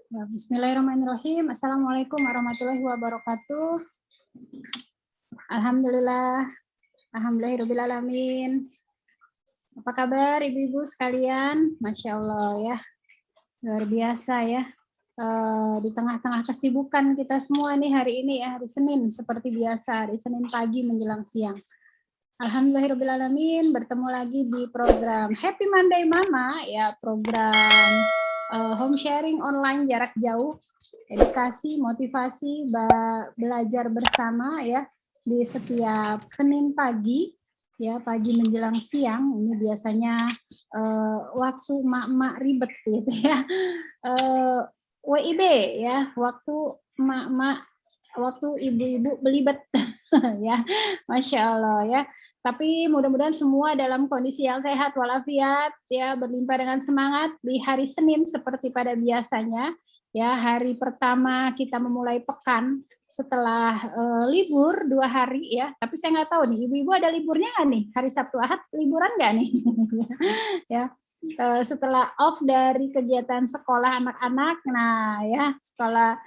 Ya, bismillahirrahmanirrahim. Assalamualaikum warahmatullahi wabarakatuh. Alhamdulillah. Alhamdulillahirrahmanirrahim. Apa kabar ibu-ibu sekalian? Masya Allah ya. Luar biasa ya. Di tengah-tengah kesibukan kita semua nih hari ini ya, hari Senin seperti biasa, hari Senin pagi menjelang siang. Alhamdulillahirrahmanirrahim, bertemu lagi di program Happy Monday Mama ya, program home sharing online jarak jauh, edukasi, motivasi, belajar bersama ya di setiap Senin pagi ya, pagi menjelang siang. Ini biasanya waktu emak-emak ribet gitu ya, WIB ya, waktu emak-emak, waktu ibu-ibu belibet ya, Masya Allah ya. Tapi mudah-mudahan semua dalam kondisi yang sehat walafiat ya, berlimpah dengan semangat di hari Senin seperti pada biasanya ya. Hari pertama kita memulai pekan setelah libur 2 hari ya. Tapi saya nggak tahu nih, ibu-ibu ada liburnya nggak nih? Hari Sabtu Ahad liburan nggak nih? Ya, setelah off dari kegiatan sekolah anak-anak, nah ya setelah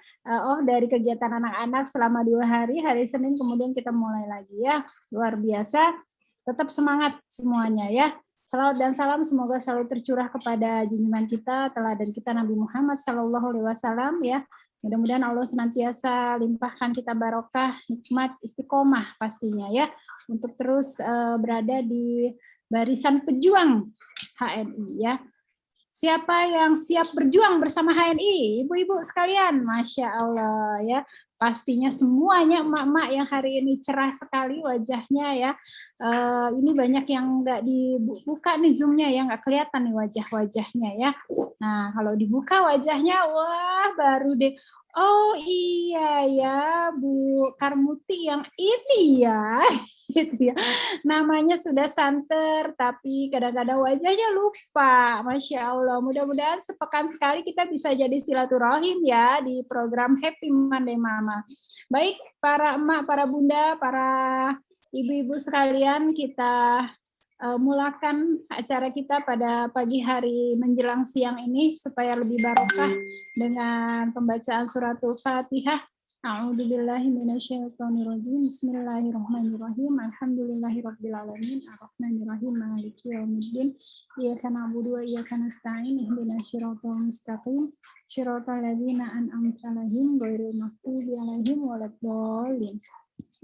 off dari kegiatan anak-anak selama 2 hari, hari Senin kemudian kita mulai lagi ya. Luar biasa. Tetap semangat semuanya ya. Salawat dan salam semoga selalu tercurah kepada junjungan kita, teladan kita Nabi Muhammad SAW ya. Mudah-mudahan Allah senantiasa limpahkan kita barokah, nikmat, istiqomah pastinya ya, untuk terus berada di barisan pejuang HNI ya. Siapa yang siap berjuang bersama HNI? Ibu-ibu sekalian, Masya Allah ya. Pastinya semuanya emak-emak yang hari ini cerah sekali wajahnya ya. Ini banyak yang nggak dibuka nih Zoom-nya ya, nggak kelihatan nih wajah-wajahnya ya. Nah, kalau dibuka wajahnya, wah baru deh. Oh iya ya, Bu Karmuti yang ini ya, gitu ya. Namanya sudah santer, tapi kadang-kadang wajahnya lupa. Masya Allah, mudah-mudahan sepekan sekali kita bisa jadi silaturahim ya di program Happy Monday Mama. Baik, para emak, para bunda, para ibu-ibu sekalian, kita mulakan acara kita pada pagi hari menjelang siang ini supaya lebih barokah dengan pembacaan suratul Fatihah. A'udzubillahi minasyaitonirrajim. Bismillahirrahmanirrahim. Alhamdulillahirabbil alamin. Arrahmanirrahim. Maliki yaumiddin. Iyyaka na'budu wa iyyaka nasta'in. Ihdinas siratal mustaqim. Shiratal ladzina an'amta 'alaihim ghairil maghdubi 'alaihim waladdallin.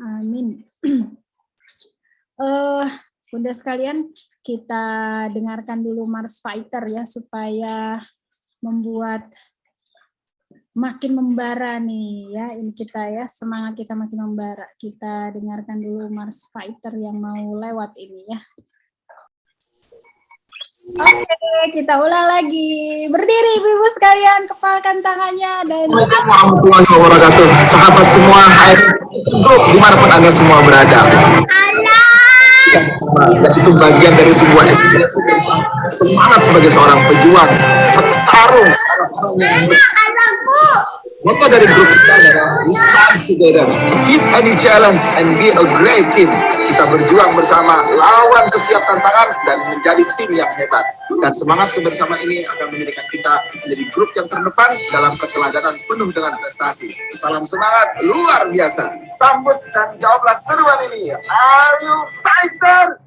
Amin. Bunda sekalian, kita dengarkan dulu Mars Fighter ya, supaya membuat makin membara nih ya, ini kita ya, semangat kita makin membara. Kita dengarkan dulu Mars Fighter yang mau lewat ini ya. Oke, kita ulang lagi. Berdiri ibu-ibu sekalian, kepalkan tangannya dan Assalamualaikum warahmatullahi wabarakatuh. Sahabat semua, dimanapun Anda semua berada. Dan itu bagian dari sebuah semangat sebagai seorang pejuang, petarung. Moto dari grup kita adalah we stand together, beat any challenge and be a great team. Kita berjuang bersama, lawan setiap tantangan dan menjadi tim yang hebat. Dan semangat kebersamaan ini akan menjadikan kita menjadi grup yang terdepan dalam keteladanan penuh dengan prestasi. Salam semangat luar biasa. Sambut dan jawablah seruan ini. Are you fighter?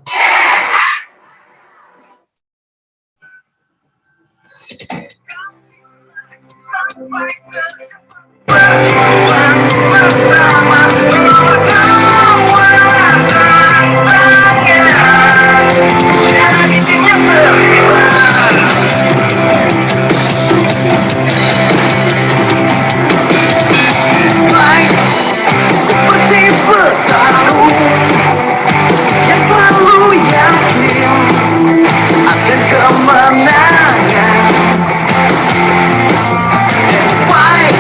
Seperti petarung yang selalu yakin akan kemenangan. And fight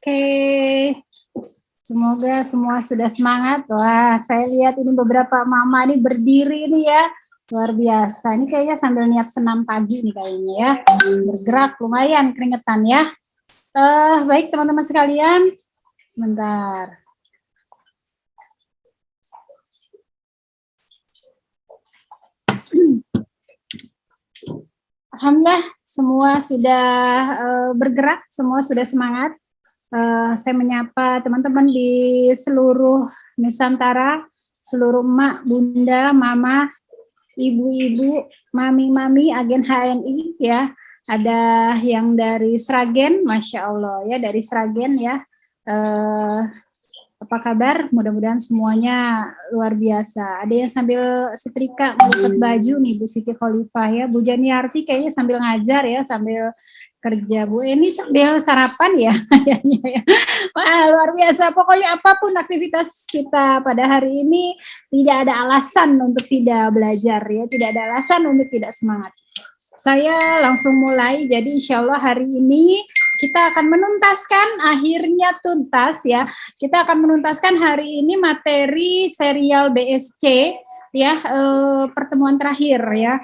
Oke, semoga semua sudah semangat. Wah, saya lihat ini beberapa mama ini berdiri nih ya, luar biasa. Ini kayaknya sambil niat senam pagi nih kayaknya ya, bergerak lumayan keringetan ya. Baik teman-teman sekalian, sebentar. Alhamdulillah semua sudah bergerak, semua sudah semangat. Saya menyapa teman-teman di seluruh Nusantara, seluruh emak, bunda, mama, ibu-ibu, mami-mami, agen HNI ya. Ada yang dari Sragen, Masya Allah ya, dari Sragen ya. Apa kabar? Mudah-mudahan semuanya luar biasa. Ada yang sambil setrika melipat baju nih Bu Siti Khalifah ya. Bu Janiarti kayaknya sambil ngajar ya, sambil kerja. Bu Eni sambil sarapan ya. Wah, luar biasa. Pokoknya apapun aktivitas kita pada hari ini tidak ada alasan untuk tidak belajar ya, tidak ada alasan untuk tidak semangat. Saya langsung mulai. Jadi insya Allah hari ini kita akan menuntaskan, akhirnya tuntas ya. Kita akan menuntaskan hari ini materi serial BSC ya, pertemuan terakhir ya.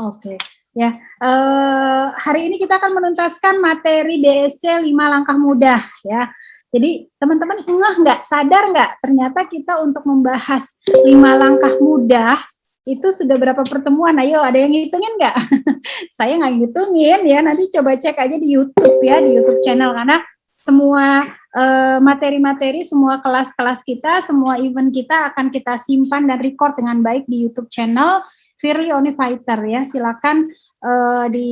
Oke. Ya, hari ini kita akan menuntaskan materi BSC 5 langkah mudah ya. Jadi teman-teman ngeh nggak, sadar nggak, ternyata kita untuk membahas 5 langkah mudah itu sudah berapa pertemuan? Ayo, ada yang ngitungin nggak? Saya nggak ngitungin ya, nanti coba cek aja di YouTube ya, di YouTube channel, karena semua materi-materi, semua kelas-kelas kita, semua event kita akan kita simpan dan record dengan baik di YouTube channel Firly Only Fighter ya. Silakan di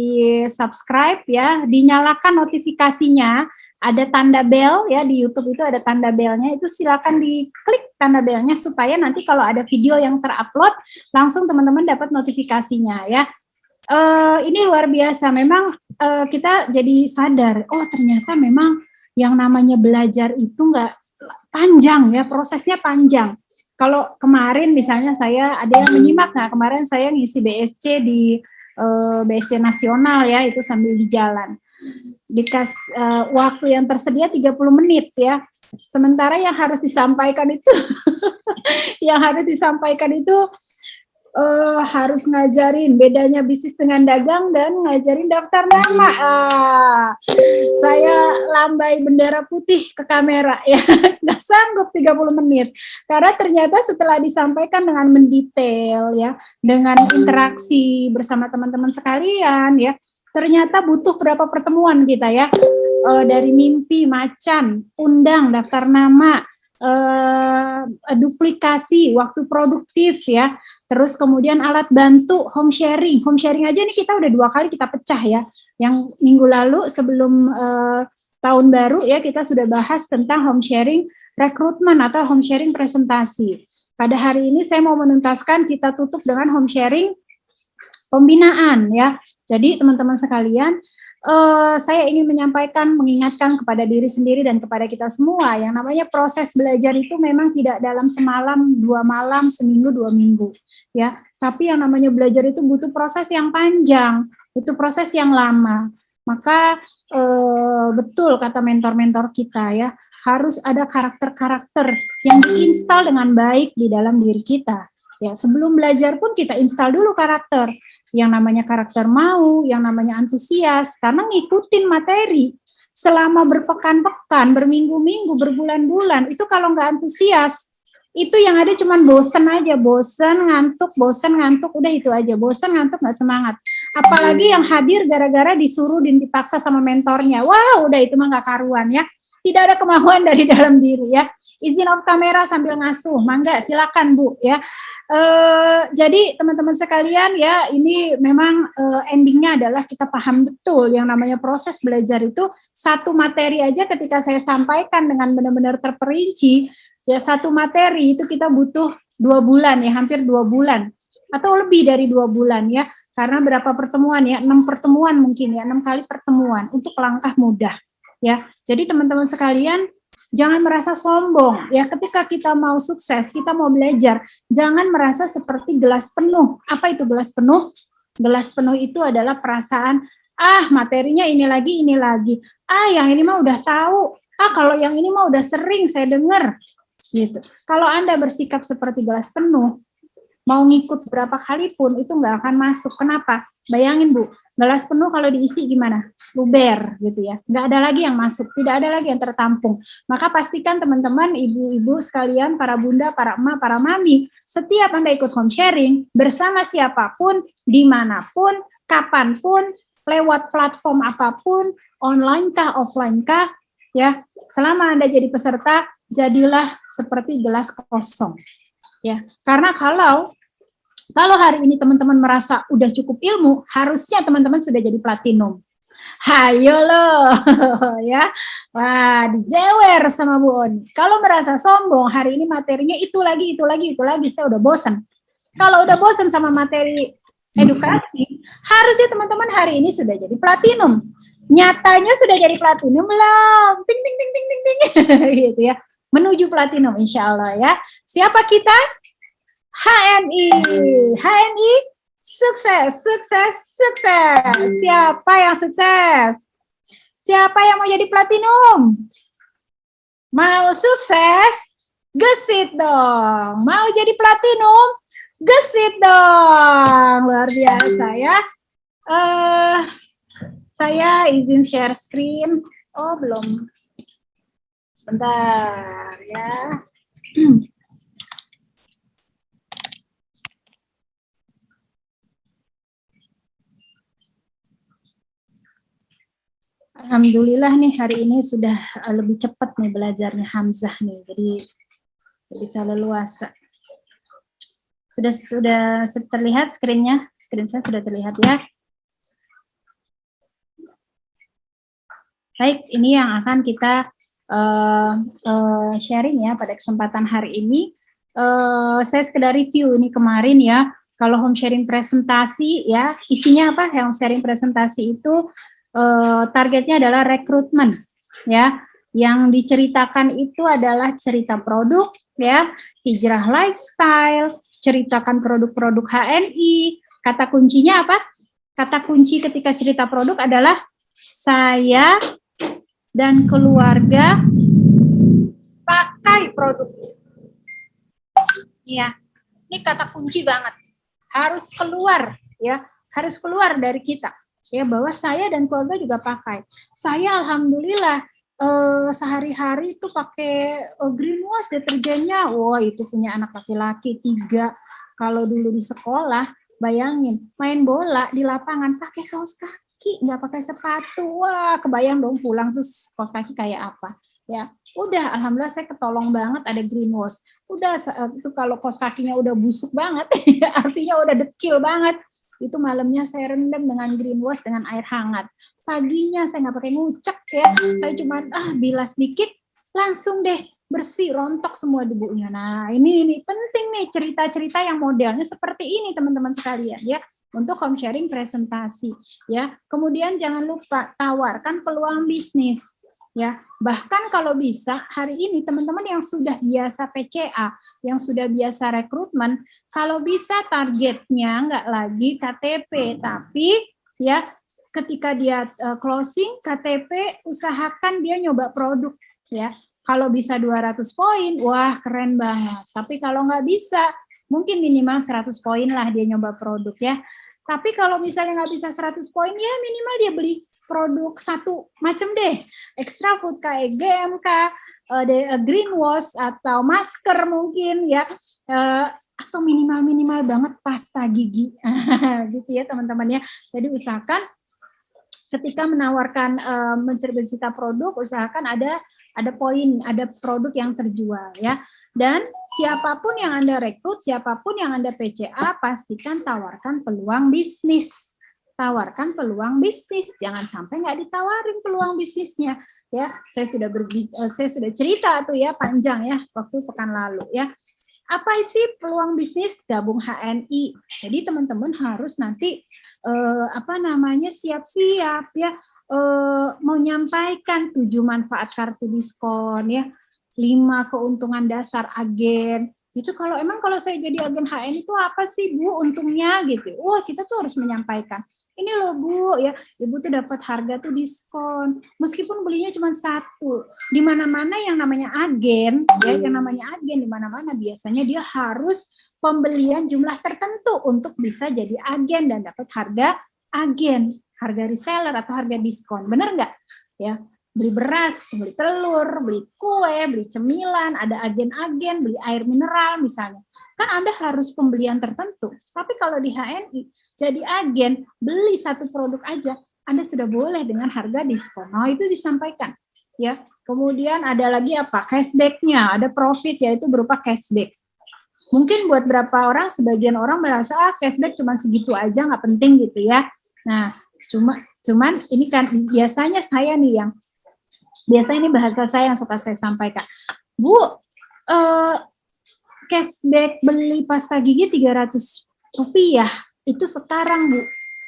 subscribe ya, dinyalakan notifikasinya. Ada tanda bel ya, di YouTube itu ada tanda belnya, itu silakan diklik tanda belnya supaya nanti kalau ada video yang terupload langsung teman-teman dapat notifikasinya ya. Ini luar biasa, memang kita jadi sadar, oh ternyata memang yang namanya belajar itu nggak panjang ya, prosesnya panjang. Kalau kemarin misalnya saya ada yang menyimak, nah kemarin saya ngisi BSC di BSC nasional ya, itu sambil di jalan. Waktu yang tersedia 30 menit ya. Sementara yang harus disampaikan itu harus ngajarin bedanya bisnis dengan dagang dan ngajarin daftar nama. Saya lambai bendera putih ke kamera ya, nggak sanggup 30 menit. Karena ternyata setelah disampaikan dengan mendetail ya, dengan interaksi bersama teman-teman sekalian ya, ternyata butuh berapa pertemuan kita ya, dari mimpi, macan, undang, daftar nama, duplikasi, waktu produktif ya, terus kemudian alat bantu, home sharing aja nih kita udah 2 kali kita pecah ya. Yang minggu lalu sebelum tahun baru ya, kita sudah bahas tentang home sharing rekrutmen atau home sharing presentasi. Pada hari ini saya mau menuntaskan, kita tutup dengan home sharing pembinaan ya. Jadi teman-teman sekalian, saya ingin menyampaikan, mengingatkan kepada diri sendiri dan kepada kita semua, yang namanya proses belajar itu memang tidak dalam semalam, 2 malam, seminggu, 2 minggu ya. Tapi yang namanya belajar itu butuh proses yang panjang, butuh proses yang lama. Maka betul kata mentor-mentor kita ya, harus ada karakter-karakter yang diinstal dengan baik di dalam diri kita. Ya, sebelum belajar pun kita install dulu karakter. Yang namanya karakter mau, yang namanya antusias, karena ngikutin materi selama berpekan-pekan, berminggu-minggu, berbulan-bulan, itu kalau nggak antusias, itu yang ada cuman bosen aja, bosen, ngantuk, udah itu aja, bosen, ngantuk, nggak semangat. Apalagi yang hadir gara-gara disuruh dan dipaksa sama mentornya, wah udah itu mah nggak karuan ya, tidak ada kemauan dari dalam diri ya. Izin off kamera sambil ngasuh, mangga silakan Bu ya. Jadi teman-teman sekalian ya, ini memang endingnya adalah kita paham betul yang namanya proses belajar itu, satu materi aja ketika saya sampaikan dengan benar-benar terperinci ya, satu materi itu kita butuh 2 bulan ya, hampir 2 bulan atau lebih dari 2 bulan ya, karena berapa pertemuan ya, 6 pertemuan mungkin ya, 6 kali pertemuan untuk langkah mudah ya. Jadi teman-teman sekalian, jangan merasa sombong ya, ketika kita mau sukses, kita mau belajar, jangan merasa seperti gelas penuh. Apa itu gelas penuh? Gelas penuh itu adalah perasaan materinya ini lagi, yang ini mah udah tahu, kalau yang ini mah udah sering saya dengar, gitu. Kalau Anda bersikap seperti gelas penuh, mau ngikut berapa kali pun itu nggak akan masuk. Kenapa? Bayangin Bu, gelas penuh kalau diisi gimana? Luber gitu ya. Nggak ada lagi yang masuk, tidak ada lagi yang tertampung. Maka pastikan teman-teman, ibu-ibu sekalian, para bunda, para emak, para mami, setiap Anda ikut home sharing, bersama siapapun, dimanapun, kapanpun, lewat platform apapun, online kah, offline kah, ya, selama Anda jadi peserta, jadilah seperti gelas kosong. Ya, karena kalau hari ini teman-teman merasa udah cukup ilmu, harusnya teman-teman sudah jadi platinum. Hayo loh, ya. Wah, dijewer sama Bu Oni. Kalau merasa sombong, hari ini materinya itu lagi, saya udah bosan. Kalau udah bosan sama materi edukasi, harusnya teman-teman hari ini sudah jadi platinum. Nyatanya sudah jadi platinum belum? Ting ting ting ting ting ting gitu ya. Menuju platinum insya Allah ya. Siapa kita? HNI. HNI sukses, sukses, sukses. Siapa yang sukses? Siapa yang mau jadi platinum? Mau sukses? Gesit dong. Mau jadi platinum? Gesit dong. Luar biasa ya. Saya izin share screen. Oh, belum. Sebentar ya. Alhamdulillah nih hari ini sudah lebih cepat nih belajarnya Hamzah nih. Jadi bisa leluasa. Sudah terlihat screen-nya? Screen saya sudah terlihat ya. Baik, ini yang akan kita sharing ya pada kesempatan hari ini. Saya sekedar review ini kemarin ya. Kalau home sharing presentasi ya, isinya apa? Home sharing presentasi itu targetnya adalah rekrutmen ya. Yang diceritakan itu adalah cerita produk ya, hijrah lifestyle, ceritakan produk-produk HNI. Kata kuncinya apa? Kata kunci ketika cerita produk adalah saya dan keluarga pakai produknya. Ya, ini kata kunci banget. Harus keluar ya, harus keluar dari kita. Ya, bahwa saya dan keluarga juga pakai. Saya alhamdulillah sehari-hari itu pakai green wash deterjennya. Wah, itu punya anak laki-laki 3. Kalau dulu di sekolah, bayangin main bola di lapangan pakai kaos kaki, nggak pakai sepatu. Wah, kebayang dong pulang terus kaos kaki kayak apa. Ya, udah alhamdulillah saya ketolong banget ada green wash. Udah itu kalau kaos kakinya udah busuk banget, artinya udah dekil banget. Itu malamnya saya rendam dengan green wash dengan air hangat. Paginya saya nggak pakai ngucek ya, saya cuma bilas dikit, langsung deh bersih, rontok semua debunya. Nah ini penting nih cerita-cerita yang modelnya seperti ini teman-teman sekalian ya, untuk home sharing presentasi ya. Kemudian jangan lupa tawarkan peluang bisnis. Ya, bahkan kalau bisa hari ini teman-teman yang sudah biasa PCA, yang sudah biasa rekrutmen, kalau bisa targetnya nggak lagi KTP, tapi ya ketika dia closing KTP, usahakan dia nyoba produk ya. Kalau bisa 200 poin, wah keren banget. Tapi kalau nggak bisa, mungkin minimal 100 poin lah dia nyoba produk ya. Tapi kalau misalnya nggak bisa 100 poin, ya minimal dia beli produk satu macam deh, extra food kayak GMK, green wash atau masker mungkin ya, atau minimal banget pasta gigi, gitu ya teman-teman ya. Jadi usahakan ketika menawarkan mencerita produk, usahakan ada poin, ada produk yang terjual ya. Dan siapapun yang Anda rekrut, siapapun yang Anda PCA, pastikan tawarkan peluang bisnis. Tawarkan peluang bisnis, jangan sampai nggak ditawarin peluang bisnisnya ya. Saya sudah cerita tuh ya panjang ya waktu pekan lalu ya. Apa sih peluang bisnis? Gabung HNI. Jadi teman-teman harus nanti siap-siap ya, menyampaikan 7 manfaat kartu diskon ya, 5 keuntungan dasar agen, Itu kalau saya jadi agen HN itu apa sih Bu untungnya gitu. Wah, kita tuh harus menyampaikan. Ini loh Bu, ya Ibu tuh dapat harga tuh diskon. Meskipun belinya cuma satu. Di mana-mana yang namanya agen, ya yang namanya agen di mana-mana biasanya dia harus pembelian jumlah tertentu untuk bisa jadi agen dan dapat harga agen, harga reseller atau harga diskon. Benar nggak? Ya. Beli beras, beli telur, beli kue, beli cemilan, ada agen-agen, beli air mineral misalnya. Kan Anda harus pembelian tertentu. Tapi kalau di HNI, jadi agen, beli satu produk aja, Anda sudah boleh dengan harga diskon. Nah, itu disampaikan. Ya. Kemudian ada lagi apa? Cashback-nya, ada profit, yaitu berupa cashback. Mungkin buat berapa orang, sebagian orang merasa, cashback cuma segitu aja, nggak penting gitu ya. Nah, cuman ini kan biasanya saya nih yang biasanya ini bahasa saya yang suka saya sampaikan. Bu, cashback beli pasta gigi 300 rupiah, itu sekarang Bu.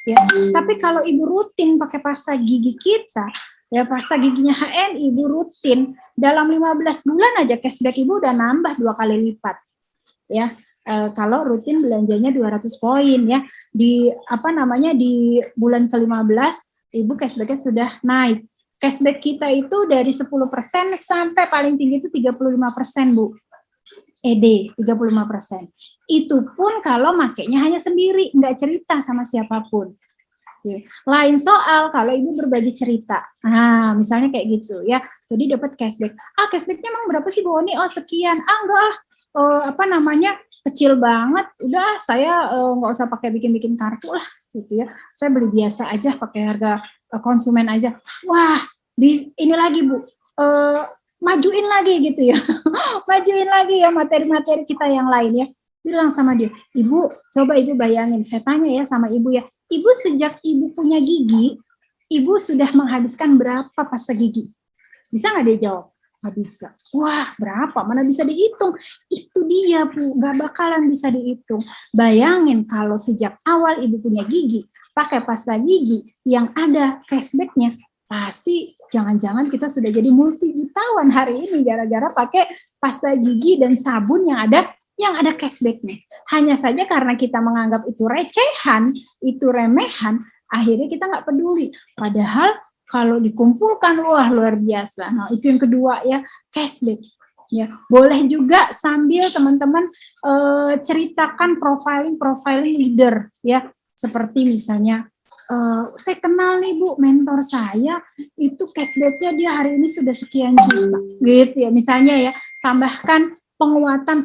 Ya. Tapi kalau Ibu rutin pakai pasta gigi kita, ya pasta giginya HNI, Ibu rutin, dalam 15 bulan aja cashback Ibu udah nambah 2 kali lipat. Ya, kalau rutin belanjanya 200 poin ya. Di di bulan ke-15, Ibu cashbacknya sudah naik. Cashback kita itu dari 10% sampai paling tinggi itu 35%, Bu. ED, 35%. Itu pun kalau makainya hanya sendiri, nggak cerita sama siapapun. Oke. Lain soal kalau Ibu berbagi cerita. Nah, misalnya kayak gitu ya. Jadi dapat cashback. Cashbacknya emang berapa sih, Bu Oni? Sekian. Enggak. Kecil banget. Udah, saya nggak usah pakai bikin-bikin kartu lah. Gitu ya. Saya beli biasa aja, pakai harga konsumen aja. Wah, ini lagi Bu, majuin lagi gitu ya. Majuin lagi ya materi-materi kita yang lain ya. Bilang sama dia, Ibu, coba Ibu bayangin, saya tanya ya sama Ibu ya, Ibu sejak Ibu punya gigi, Ibu sudah menghabiskan berapa pasta gigi? Bisa nggak dia jawab? Nggak bisa. Wah, berapa? Mana bisa dihitung? Itu dia Bu, nggak bakalan bisa dihitung. Bayangin kalau sejak awal Ibu punya gigi, pakai pasta gigi yang ada cashback-nya, pasti jangan-jangan kita sudah jadi multi jutawan hari ini gara-gara pakai pasta gigi dan sabun yang ada cashback-nya. Hanya saja karena kita menganggap itu recehan, itu remehan, akhirnya kita nggak peduli. Padahal kalau dikumpulkan, wah luar biasa. Nah, itu yang kedua ya, cashback. Ya, boleh juga sambil teman-teman ceritakan profiling leader ya, seperti misalnya saya kenal nih Bu, mentor saya itu cashbacknya dia hari ini sudah sekian juta, gitu ya. Misalnya ya, tambahkan penguatan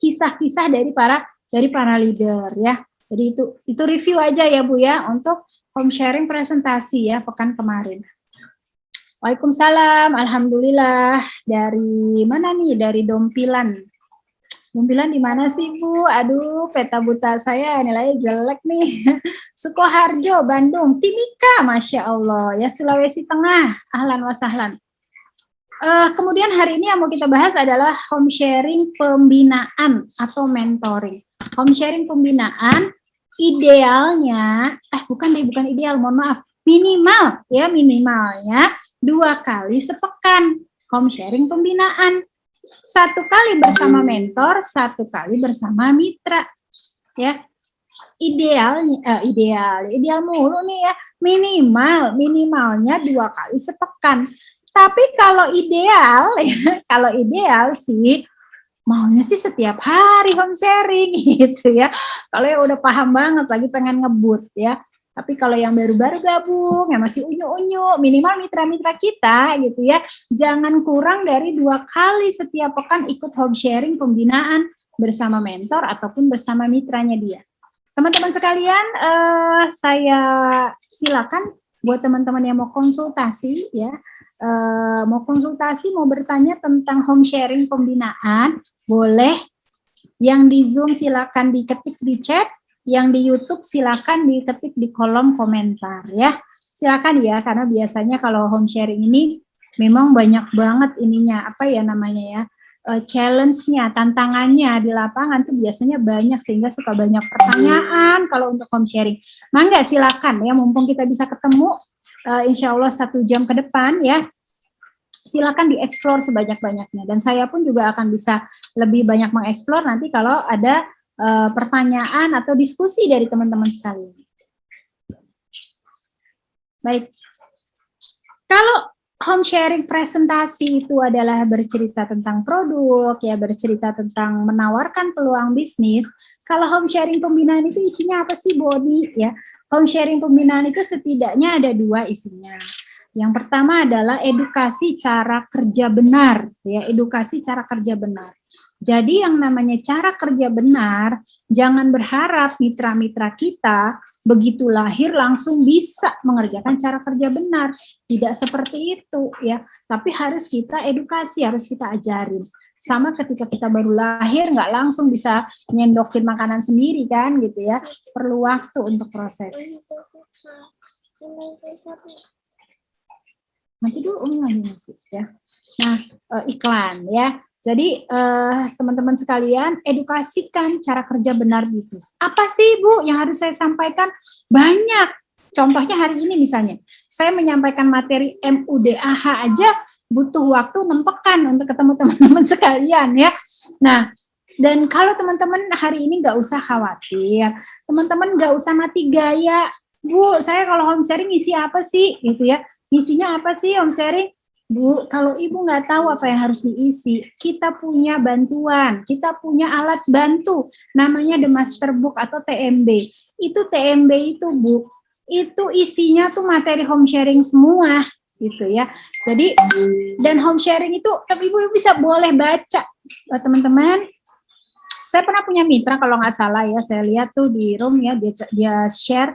kisah-kisah dari para leader ya. Jadi itu review aja ya Bu ya untuk home sharing presentasi ya pekan kemarin. Waalaikumsalam, alhamdulillah. Dari mana nih? Dari Dompilan. Dompilan di mana sih Bu? Aduh, peta buta saya nilainya jelek nih. Sukoharjo, Bandung. Timika, Masya Allah. Ya, Sulawesi Tengah. Ahlan wa sahlan. Kemudian hari ini yang mau kita bahas adalah home sharing pembinaan atau mentoring. Home sharing pembinaan idealnya, bukan ideal, mohon maaf. Minimalnya 2 kali sepekan home sharing pembinaan. 1 kali bersama mentor, 1 kali bersama mitra. Ya. Ideal mulu nih ya. Minimalnya 2 kali sepekan. Tapi kalau ideal sih maunya sih setiap hari home sharing gitu ya. Kalau yang udah paham banget lagi pengen ngebut ya. Tapi kalau yang baru-baru gabung, yang masih unyu-unyu, minimal mitra-mitra kita gitu ya, jangan kurang dari 2 kali setiap pekan ikut home sharing pembinaan bersama mentor ataupun bersama mitranya dia. Teman-teman sekalian, saya silakan buat teman-teman yang mau konsultasi ya, mau bertanya tentang home sharing pembinaan, boleh. Yang di Zoom silakan diketik di chat. Yang di YouTube silakan diketik di kolom komentar ya. Silakan ya, karena biasanya kalau home sharing ini memang banyak banget ininya, challenge-nya, tantangannya di lapangan tuh biasanya banyak sehingga suka banyak pertanyaan kalau untuk home sharing. Mangga silakan ya, mumpung kita bisa ketemu insya Allah 1 jam ke depan ya. silakan dieksplor sebanyak-banyaknya. Dan saya pun juga akan bisa lebih banyak mengeksplor nanti kalau ada pertanyaan atau diskusi dari teman-teman sekalian. Baik. Kalau home sharing presentasi itu adalah bercerita tentang produk, ya bercerita tentang menawarkan peluang bisnis. Kalau home sharing pembinaan itu isinya apa sih, Bodi? Ya, home sharing pembinaan itu setidaknya ada 2 isinya. Yang pertama adalah edukasi cara kerja benar, ya, edukasi cara kerja benar. Jadi yang namanya cara kerja benar, jangan berharap mitra-mitra kita begitu lahir langsung bisa mengerjakan cara kerja benar. Tidak seperti itu, ya. Tapi harus kita edukasi, harus kita ajarin. Sama ketika kita baru lahir, nggak langsung bisa nyendokin makanan sendiri kan, gitu ya. Perlu waktu untuk proses. Nanti dulu Umi lagi ngasih ya. Nah, iklan ya. Jadi teman-teman sekalian, edukasikan cara kerja benar bisnis. Apa sih Bu yang harus saya sampaikan? Banyak. Contohnya hari ini misalnya, saya menyampaikan materi MUDAH aja butuh waktu 6 pekan untuk ketemu teman-teman sekalian ya. Nah, dan kalau teman-teman hari ini nggak usah khawatir, teman-teman nggak usah mati gaya. Bu, saya kalau home sharing isi apa sih? Gitu ya. Isinya apa sih home sharing? Bu, kalau Ibu nggak tahu apa yang harus diisi, kita punya bantuan, kita punya alat bantu, namanya The Master Book atau TMB. Itu TMB itu, Bu, itu isinya tuh materi home sharing semua, gitu ya. Jadi, dan home sharing itu, tapi Ibu bisa boleh baca, teman-teman. Saya pernah punya mitra, kalau nggak salah ya, saya lihat tuh di room ya, dia share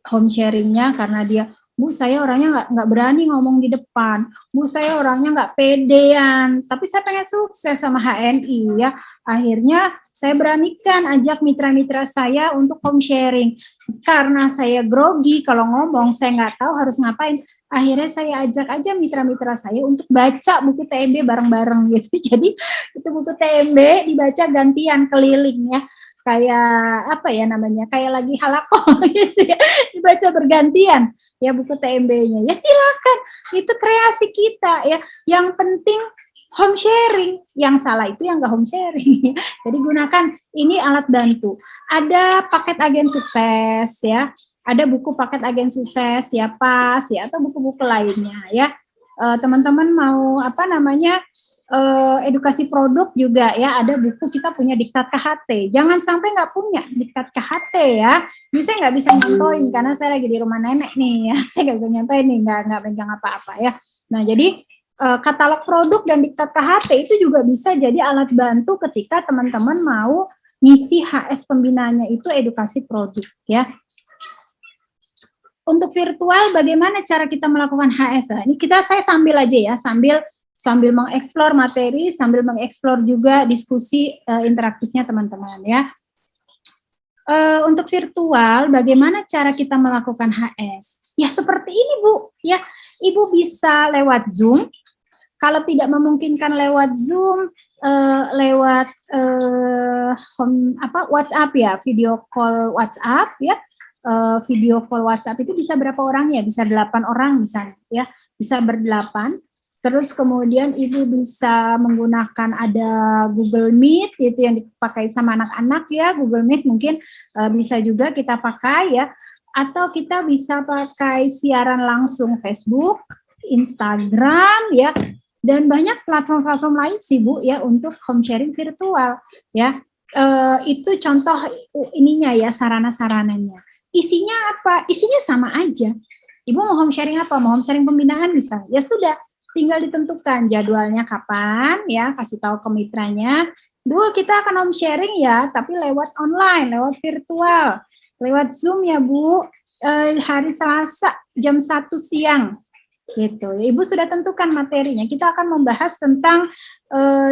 home sharingnya karena dia, Bu, saya orangnya nggak berani ngomong di depan. Bu, saya orangnya nggak pedean. Tapi saya pengen sukses sama HNI ya. Akhirnya saya beranikan ajak mitra-mitra saya untuk home sharing. Karena saya grogi kalau ngomong, saya nggak tahu harus ngapain. Akhirnya saya ajak aja mitra-mitra saya untuk baca buku TMB bareng-bareng gitu. Jadi itu buku TMB dibaca gantian keliling ya. Kayak apa ya namanya? Kayak lagi halaqah gitu ya. Dibaca bergantian. Ya buku TMB-nya, ya silakan, itu kreasi kita ya. Yang penting home sharing, yang salah itu yang nggak home sharing. Jadi gunakan ini alat bantu. Ada paket agen sukses ya, ada buku paket agen sukses ya pas ya atau buku-buku lainnya ya. Teman-teman mau apa namanya edukasi produk juga ya, ada buku kita punya Diktat KHT. Jangan sampai nggak punya Diktat KHT ya. Saya nggak bisa nyontoin karena saya lagi di rumah nenek nih ya. Saya nggak bisa nyontoin nih, nggak megang apa-apa ya. Nah jadi katalog produk dan Diktat KHT itu juga bisa jadi alat bantu ketika teman-teman mau ngisi HS pembinaannya itu edukasi produk ya. Untuk virtual, bagaimana cara kita melakukan HS? Ini saya sambil aja ya, sambil mengeksplor materi, sambil mengeksplor juga diskusi interaktifnya teman-teman ya. Untuk virtual, bagaimana cara kita melakukan HS? Ya seperti ini Bu, ya Ibu bisa lewat Zoom. Kalau tidak memungkinkan lewat Zoom, lewat WhatsApp ya, video call WhatsApp ya. Video call WhatsApp itu bisa berapa orang ya? Bisa 8 orang misalnya ya, bisa ber8. Terus kemudian Ibu bisa menggunakan ada Google Meet itu yang dipakai sama anak-anak ya, Google Meet mungkin bisa juga kita pakai ya, atau kita bisa pakai siaran langsung Facebook, Instagram ya, dan banyak platform-platform lain sih Bu ya untuk home sharing virtual ya. Itu contoh ininya ya, sarana-sarananya. Isinya apa? Isinya sama aja. Ibu mau home sharing apa? Mau home sharing pembinaan misalnya. Ya sudah, tinggal ditentukan jadwalnya kapan ya, kasih tahu ke mitranya. Bu, kita akan home sharing ya, tapi lewat online, lewat virtual, lewat Zoom ya Bu, hari Selasa jam 1 siang. Gitu. Ibu sudah tentukan materinya. Kita akan membahas tentang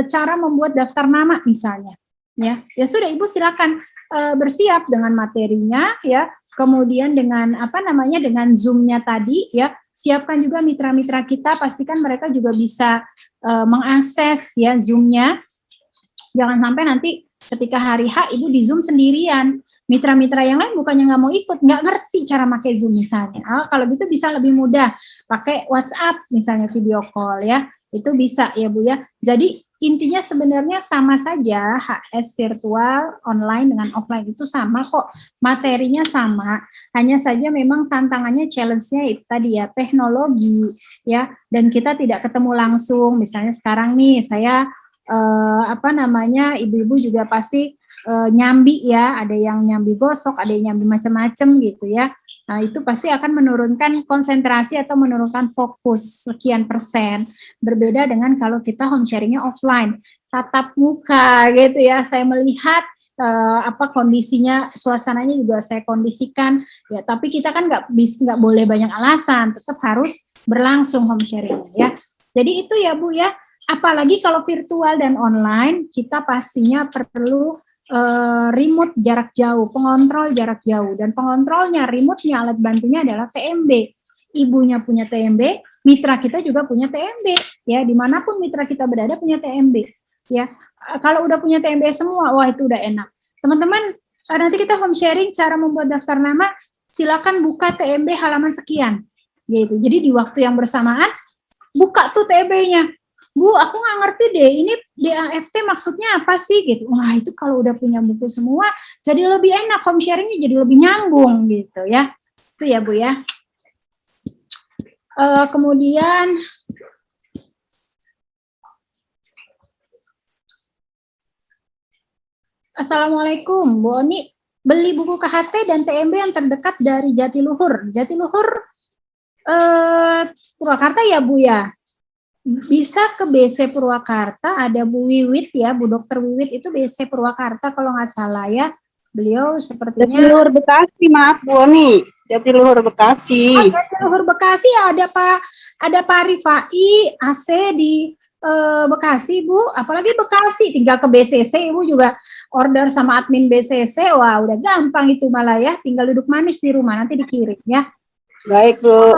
cara membuat daftar nama misalnya. Ya sudah Ibu silakan bersiap dengan materinya ya. Kemudian dengan dengan Zoom-nya tadi ya, siapkan juga mitra-mitra kita, pastikan mereka juga bisa mengakses ya Zoom-nya. Jangan sampai nanti ketika hari H Ibu di Zoom sendirian, mitra-mitra yang lain bukannya nggak mau ikut, nggak ngerti cara pakai Zoom misalnya. Kalau gitu bisa lebih mudah pakai WhatsApp misalnya video call ya. itu bisa ya Bu ya. Jadi intinya sebenarnya sama saja, HS virtual, online dengan offline itu sama kok, materinya sama, hanya saja memang tantangannya, challenge-nya itu tadi ya, teknologi ya, dan kita tidak ketemu langsung. Misalnya sekarang nih saya ibu-ibu juga pasti nyambi ya, ada yang nyambi gosok, ada yang nyambi macam-macam gitu ya. Nah, itu pasti akan menurunkan konsentrasi atau menurunkan fokus sekian persen. Berbeda dengan kalau kita home sharingnya offline, tatap muka gitu ya. Saya melihat kondisinya, suasananya juga saya kondisikan ya. Tapi kita kan nggak boleh banyak alasan, tetap harus berlangsung home sharing ya. Jadi itu ya Bu ya. Apalagi kalau virtual dan online, kita pastinya perlu remote jarak jauh, pengontrol jarak jauh, dan pengontrolnya, remote-nya, alat bantunya adalah TMB. Ibunya punya TMB, mitra kita juga punya TMB, ya, dimanapun mitra kita berada punya TMB, ya. Kalau udah punya TMB semua, wah itu udah enak. Teman-teman, nanti kita home sharing cara membuat daftar nama, silakan buka TMB halaman sekian, gitu. Jadi di waktu yang bersamaan, buka tuh TMB-nya. Bu, aku nggak ngerti deh, ini DAFT maksudnya apa sih gitu. Wah, itu kalau udah punya buku semua, jadi lebih enak, home sharingnya jadi lebih nyambung gitu ya. Itu ya Bu ya. Kemudian, Assalamualaikum, Bu Oni, beli buku KHT dan TMB yang terdekat dari Jatiluhur. Jatiluhur, Purwakarta ya Bu ya? Bisa ke BC Purwakarta, ada Bu Wiwit ya, Bu Dokter Wiwit itu BC Purwakarta kalau nggak salah ya. Beliau sepertinya Jatiluhur Bekasi, maaf Bu Oni. Jatiluhur Bekasi. Oh, Jatiluhur Bekasi ada Pak Rifai AC di Bekasi Bu, apalagi Bekasi, tinggal ke BCC Ibu juga order sama admin BCC, wah udah gampang itu malah ya, tinggal duduk manis di rumah nanti dikirim ya. Baik Bu,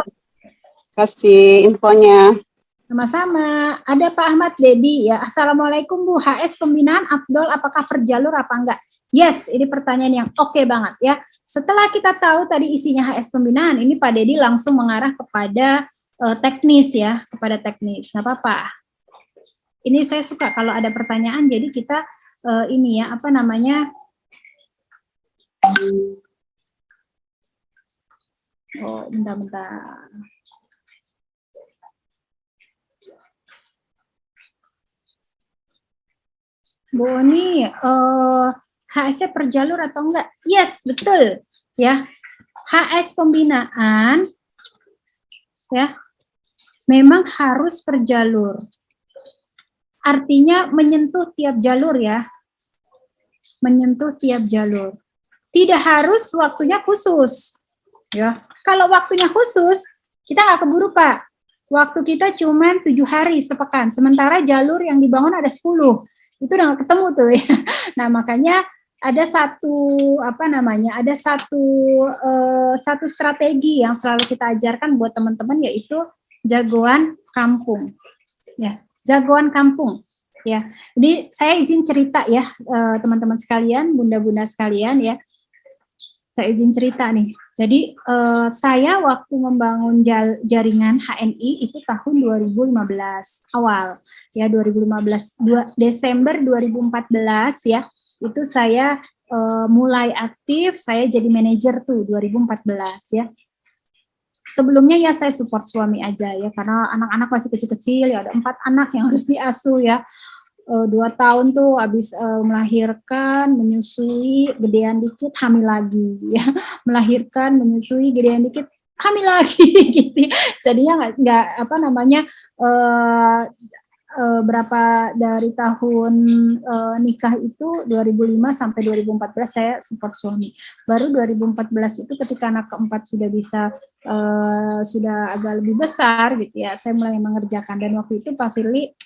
kasih infonya. Sama-sama. Ada Pak Ahmad Dedi ya. Assalamualaikum Bu. HS pembinaan Afdol apakah per jalur apa enggak? Yes, ini pertanyaan yang oke banget ya. Setelah kita tahu tadi isinya HS pembinaan, ini Pak Dedi langsung mengarah kepada teknis ya, kepada teknis. Nggak apa-apa. Ini saya suka kalau ada pertanyaan, jadi kita ini ya, apa namanya? Oh, bentar-bentar. Bu Oni, HS per jalur atau enggak? Yes, betul. Ya, HS pembinaan, ya, memang harus per jalur. Artinya menyentuh tiap jalur ya, menyentuh tiap jalur. Tidak harus waktunya khusus, ya. Kalau waktunya khusus, kita nggak keburu Pak. Waktu kita cuma 7 hari sepekan, sementara jalur yang dibangun ada 10. Itu udah nggak ketemu tuh ya. Nah makanya ada satu strategi yang selalu kita ajarkan buat teman-teman, yaitu jagoan kampung ya, jagoan kampung ya. Jadi saya izin cerita ya teman-teman sekalian, bunda-bunda sekalian ya, saya izin cerita nih. Jadi saya waktu membangun jaringan HNI itu tahun 2015 awal ya, 2015 Desember 2014 ya, itu saya mulai aktif, saya jadi manajer tuh 2014 ya. Sebelumnya ya saya support suami aja ya, karena anak-anak masih kecil-kecil ya, ada 4 anak yang harus diasuh ya. 2 tahun tuh habis melahirkan, menyusui, gedean dikit, hamil lagi ya. Melahirkan, menyusui, gedean dikit, hamil lagi gitu. Jadinya nggak berapa dari tahun nikah itu 2005 sampai 2014 saya support suami. Baru 2014 itu ketika anak keempat sudah bisa sudah agak lebih besar gitu ya, saya mulai mengerjakan. Dan waktu itu Pak Firly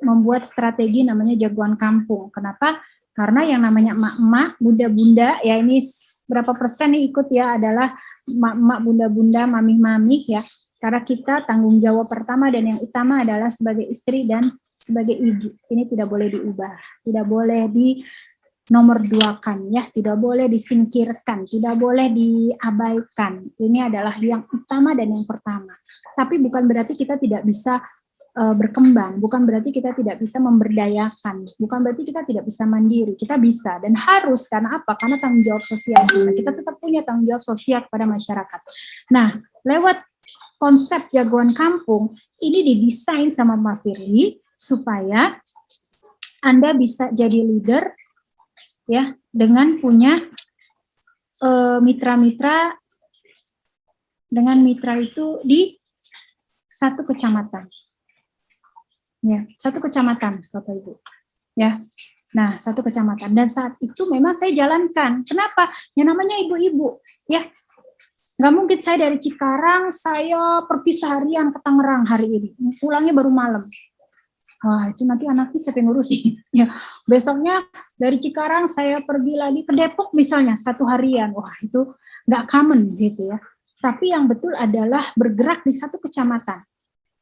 membuat strategi namanya jagoan kampung. Kenapa? Karena yang namanya emak-emak, bunda-bunda, ya ini berapa persen nih ikut ya, adalah emak-emak, bunda-bunda, mamih-mamih ya. Karena kita tanggung jawab pertama dan yang utama adalah sebagai istri dan sebagai ibu. Ini tidak boleh diubah, tidak boleh di nomor 2-kan ya, tidak boleh disingkirkan, tidak boleh diabaikan. Ini adalah yang utama dan yang pertama. Tapi bukan berarti kita tidak bisa berkembang, bukan berarti kita tidak bisa memberdayakan, bukan berarti kita tidak bisa mandiri, kita bisa dan harus, karena apa? Karena tanggung jawab sosial kita tetap punya tanggung jawab sosial kepada masyarakat. Nah, lewat konsep jagoan kampung ini didesain sama Mbak Firly supaya Anda bisa jadi leader ya dengan punya mitra-mitra, dengan mitra itu di satu kecamatan. Ya, satu kecamatan, Bapak Ibu. Ya. Nah, satu kecamatan. Dan saat itu memang saya jalankan. Kenapa? Yang namanya ibu-ibu, ya. Nggak mungkin saya dari Cikarang, saya pergi seharian ke Tangerang hari ini. Pulangnya baru malam. Wah, itu nanti anaknya siapa yang ngurusin? Ya, besoknya dari Cikarang saya pergi lagi ke Depok misalnya, satu harian. Wah, itu nggak common gitu ya. Tapi yang betul adalah bergerak di satu kecamatan.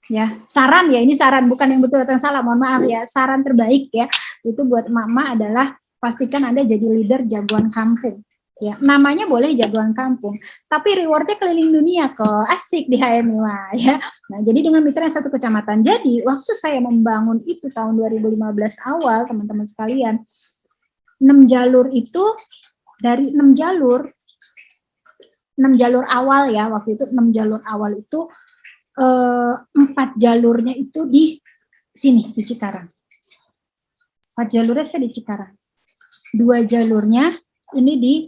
Ya, saran ya, ini saran bukan yang betul atau yang salah, mohon maaf ya, saran terbaik ya, itu buat mama adalah pastikan Anda jadi leader jagoan kampung. Ya, namanya boleh jagoan kampung, tapi rewardnya keliling dunia kok, asik di HMIWA ya. Nah, jadi dengan mitra satu kecamatan. Jadi waktu saya membangun itu tahun 2015 awal, teman-teman sekalian, 6 jalur itu dari 6 jalur awal ya, waktu itu 6 jalur awal itu 4 jalurnya itu di sini, di Cikarang. 4 jalurnya saya di Cikarang. 2 jalurnya ini di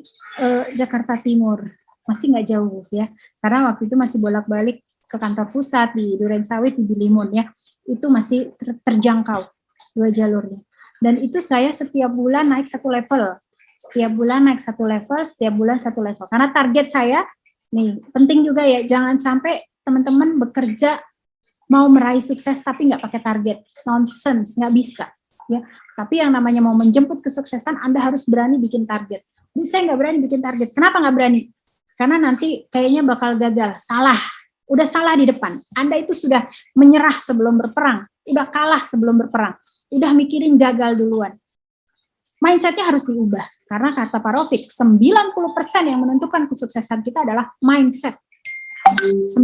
Jakarta Timur. Masih nggak jauh ya. Karena waktu itu masih bolak-balik ke kantor pusat di Durensawit, di Bilimun ya. Itu masih terjangkau 2 jalurnya. Dan itu saya setiap bulan naik 1 level. Setiap bulan naik 1 level, setiap bulan 1 level. Karena target saya, nih penting juga ya, jangan sampai teman-teman bekerja mau meraih sukses tapi nggak pakai target, nonsense, nggak bisa ya. Tapi yang namanya mau menjemput kesuksesan, Anda harus berani bikin target. Ini saya nggak berani bikin target. Kenapa nggak berani? Karena nanti kayaknya bakal gagal, salah, udah salah di depan. Anda itu sudah menyerah sebelum berperang, udah kalah sebelum berperang, udah mikirin gagal duluan. Mindsetnya harus diubah, karena kata Pak Raufik, 90% yang menentukan kesuksesan kita adalah mindset. 90%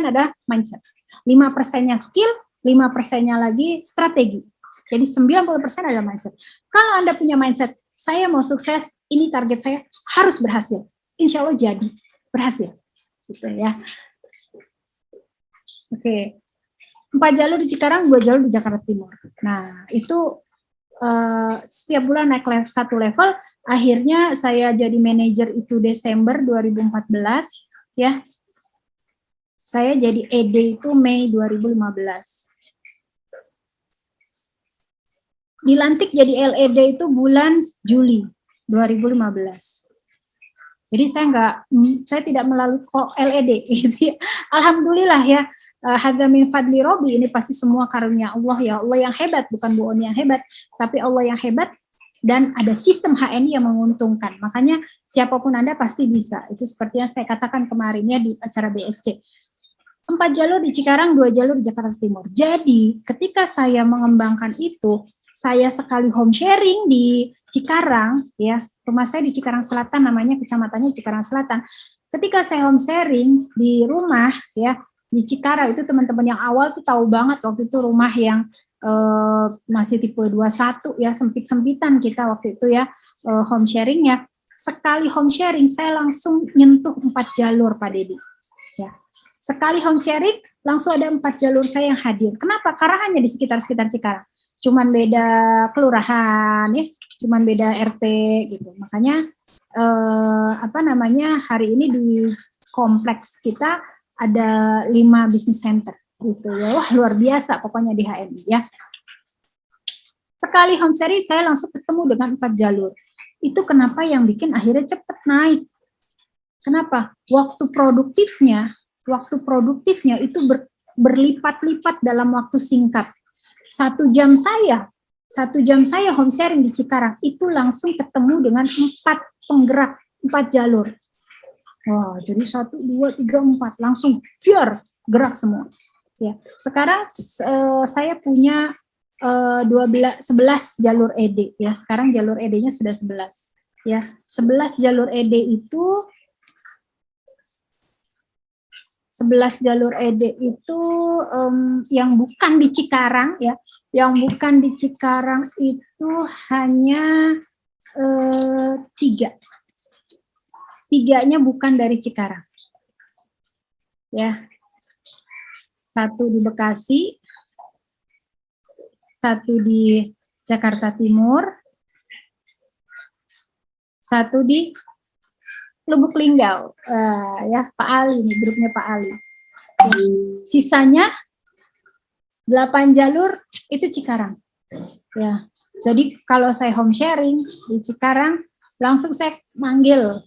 ada mindset. 5%-nya skill, 5%-nya lagi strategi. Jadi 90% adalah mindset. Kalau Anda punya mindset, saya mau sukses, ini target saya harus berhasil. Insya Allah jadi berhasil. Gitu ya. Oke. 4 jalur di Cikarang, 2 jalur di Jakarta Timur. Nah, itu setiap bulan naik 1 level. Akhirnya saya jadi manajer itu Desember 2014 ya. Saya jadi ED itu Mei 2015. Dilantik jadi LED itu bulan Juli 2015. Jadi saya tidak melalui LED gitu ya. Alhamdulillah ya. Hadza min fadli Robbi, ini pasti semua karunia Allah ya. Allah yang hebat, bukan Bu Oni yang hebat, tapi Allah yang hebat, dan ada sistem HNI yang menguntungkan. Makanya siapapun Anda pasti bisa. Itu seperti yang saya katakan kemarin ya di acara BSC. 4 jalur di Cikarang, 2 jalur di Jakarta Timur. Jadi ketika saya mengembangkan itu, saya sekali home sharing di Cikarang, ya, rumah saya di Cikarang Selatan, namanya kecamatannya Cikarang Selatan. Ketika saya home sharing di rumah, ya, di Cikarang itu teman-teman yang awal tuh tahu banget waktu itu rumah yang masih tipe 21 ya, sempit-sempitan kita waktu itu ya, home sharingnya. Sekali home sharing saya langsung nyentuh 4 jalur Pak Dedi. Ya. Sekali home sharing langsung ada 4 jalur saya yang hadir. Kenapa? Karena hanya di sekitar-sekitar Cikarang. Cuman beda kelurahan ya, cuman beda RT gitu. Makanya hari ini di kompleks kita ada 5 business center gitu ya. Wah, luar biasa pokoknya di HMI ya. Sekali home sharing saya langsung ketemu dengan 4 jalur. Itu kenapa yang bikin akhirnya cepat naik. Kenapa? Waktu produktifnya itu berlipat-lipat dalam waktu singkat. 1 jam saya home sharing di Cikarang itu langsung ketemu dengan 4 penggerak, 4 jalur. Wah, jadi 1, 2, 3, 4 langsung pure gerak semua. Ya, sekarang saya punya 11 jalur ED ya. Sekarang jalur ED-nya sudah 11. Ya, 11 jalur ED itu 11 jalur ED itu yang bukan di Cikarang ya, yang bukan di Cikarang itu hanya 3. 3-nya bukan dari Cikarang. Ya. 1 di Bekasi, 1 di Jakarta Timur, 1 di Lubuk Linggau. Ya, Pak Ali nih, grupnya Pak Ali. Ya. Sisanya 8 jalur itu Cikarang. Ya. Jadi kalau saya home sharing di Cikarang, langsung saya manggil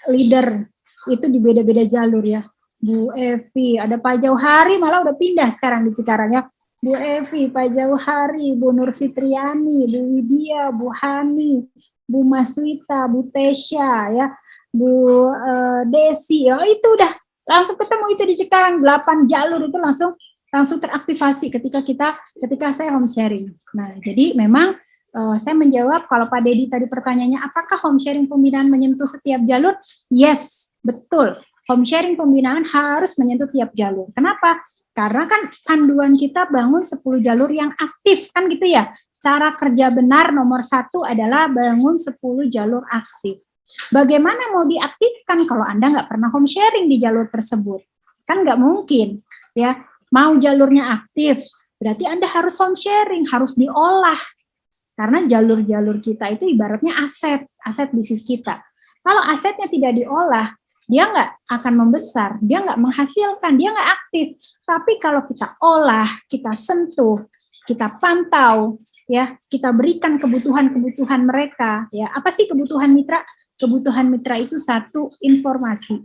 leader itu di beda-beda jalur ya. Bu Evi, ada Pak Jauhari malah udah pindah sekarang di Cikarang ya. Bu Evi, Pak Jauhari, Bu Nur Fitriani, Bu Widya, Bu Hani, Bu Maswita, Bu Tesya ya, Bu Desi, ya itu udah langsung ketemu itu di Cikarang. 8 jalur itu langsung teraktivasi ketika saya home sharing. Nah, jadi memang saya menjawab kalau Pak Dedi tadi pertanyaannya apakah home sharing pembinaan menyentuh setiap jalur? Yes, betul. Home sharing pembinaan harus menyentuh tiap jalur. Kenapa? Karena kan panduan kita bangun 10 jalur yang aktif, kan gitu ya. Cara kerja benar nomor 1 adalah bangun 10 jalur aktif. Bagaimana mau diaktifkan kalau Anda nggak pernah home sharing di jalur tersebut? Kan nggak mungkin. Ya, mau jalurnya aktif, berarti Anda harus home sharing, harus diolah. Karena jalur-jalur kita itu ibaratnya aset bisnis kita. Kalau asetnya tidak diolah, dia nggak akan membesar, dia nggak menghasilkan, dia nggak aktif. Tapi kalau kita olah, kita sentuh, kita pantau, ya, kita berikan kebutuhan-kebutuhan mereka. Ya, apa sih kebutuhan mitra? Kebutuhan mitra itu 1, informasi.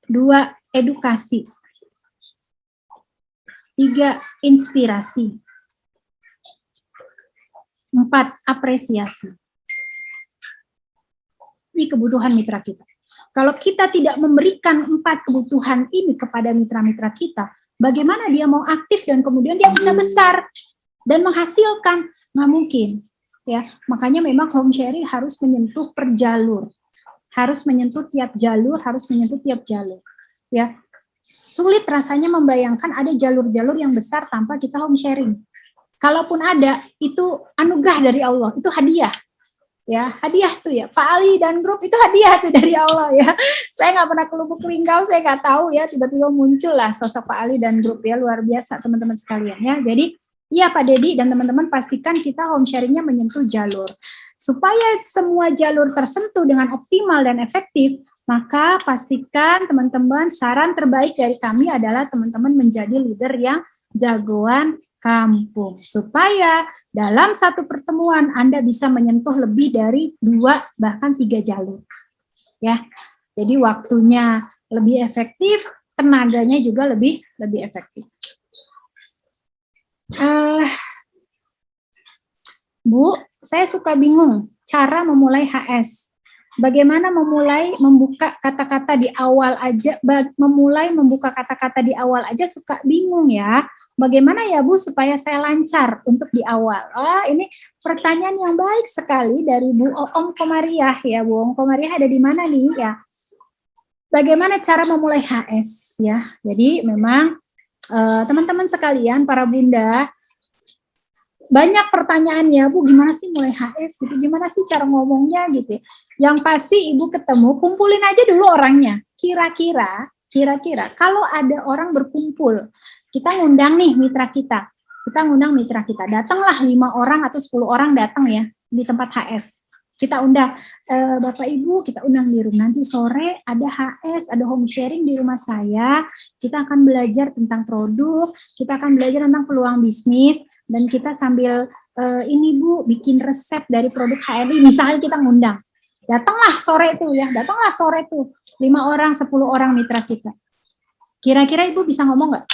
2, edukasi. 3, inspirasi. 4, apresiasi. Ini kebutuhan mitra kita. Kalau kita tidak memberikan 4 kebutuhan ini kepada mitra-mitra kita, bagaimana dia mau aktif dan kemudian dia bisa besar dan menghasilkan? Nggak mungkin. Ya, makanya memang home sharing harus menyentuh per jalur. Harus menyentuh tiap jalur, harus menyentuh tiap jalur. Ya, sulit rasanya membayangkan ada jalur-jalur yang besar tanpa kita home sharing. Kalaupun ada, itu anugerah dari Allah, itu hadiah. Ya, hadiah tuh ya, Pak Ali dan grup itu hadiah tuh dari Allah ya. Saya nggak pernah ke Lubuk Linggau, saya nggak tahu ya, tiba-tiba muncul lah sosok Pak Ali dan grup ya, luar biasa teman-teman sekalian ya. Jadi, ya Pak Dedi dan teman-teman pastikan kita home sharingnya menyentuh jalur. Supaya semua jalur tersentuh dengan optimal dan efektif, maka pastikan teman-teman saran terbaik dari kami adalah teman-teman menjadi leader yang jagoan kampung. Supaya dalam satu pertemuan Anda bisa menyentuh lebih dari 2 bahkan 3 jalur. Ya. Jadi waktunya lebih efektif, tenaganya juga lebih efektif. Bu, saya suka bingung cara memulai HS. Bagaimana membuka kata-kata di awal aja, membuka kata-kata di awal aja suka bingung ya. Bagaimana ya Bu supaya saya lancar untuk di awal? Ini pertanyaan yang baik sekali dari Bu Om Komariah ya. Bu Om Komariah ada di mana nih ya? Bagaimana cara memulai HS ya? Jadi memang teman-teman sekalian, para bunda, banyak pertanyaannya, Bu, gimana sih mulai HS gitu, gimana sih cara ngomongnya gitu. Yang pasti Ibu ketemu, kumpulin aja dulu orangnya. Kira-kira kalau ada orang berkumpul, kita ngundang nih mitra kita. Datanglah 5 orang atau 10 orang datang ya di tempat HS. Kita undang, Bapak Ibu, kita undang di rumah. Nanti sore ada HS, ada home sharing di rumah saya. Kita akan belajar tentang produk, kita akan belajar tentang peluang bisnis, dan kita sambil ini Bu, bikin resep dari produk HRI, misalnya kita ngundang. Datanglah sore tuh 5 orang, 10 orang mitra kita. Kira-kira Ibu bisa ngomong nggak?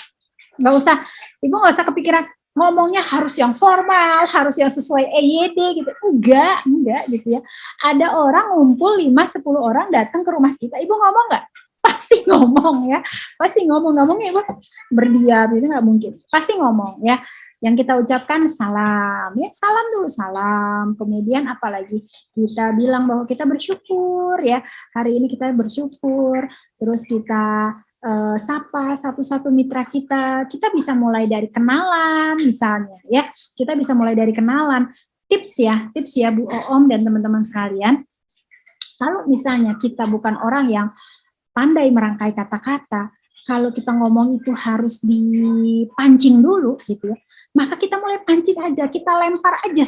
Ibu nggak usah kepikiran ngomongnya harus yang formal, harus yang sesuai EYD gitu. Enggak gitu ya. Ada orang ngumpul 5-10 orang datang ke rumah kita, Ibu ngomong nggak? Pasti ngomong ya. Ngomongnya Ibu berdiam, itu nggak mungkin. Pasti ngomong ya. yang kita ucapkan salam, ya salam dulu, salam. Kemudian apalagi kita bilang bahwa kita bersyukur, ya hari ini kita bersyukur. Terus kita sapa satu-satu mitra kita. Kita bisa mulai dari kenalan misalnya, ya kita bisa mulai dari kenalan. Tips ya Bu Oom dan teman-teman sekalian. Kalau misalnya kita bukan orang yang pandai merangkai kata-kata, kalau kita ngomong itu harus dipancing dulu gitu ya, maka kita mulai pancing aja, kita lempar aja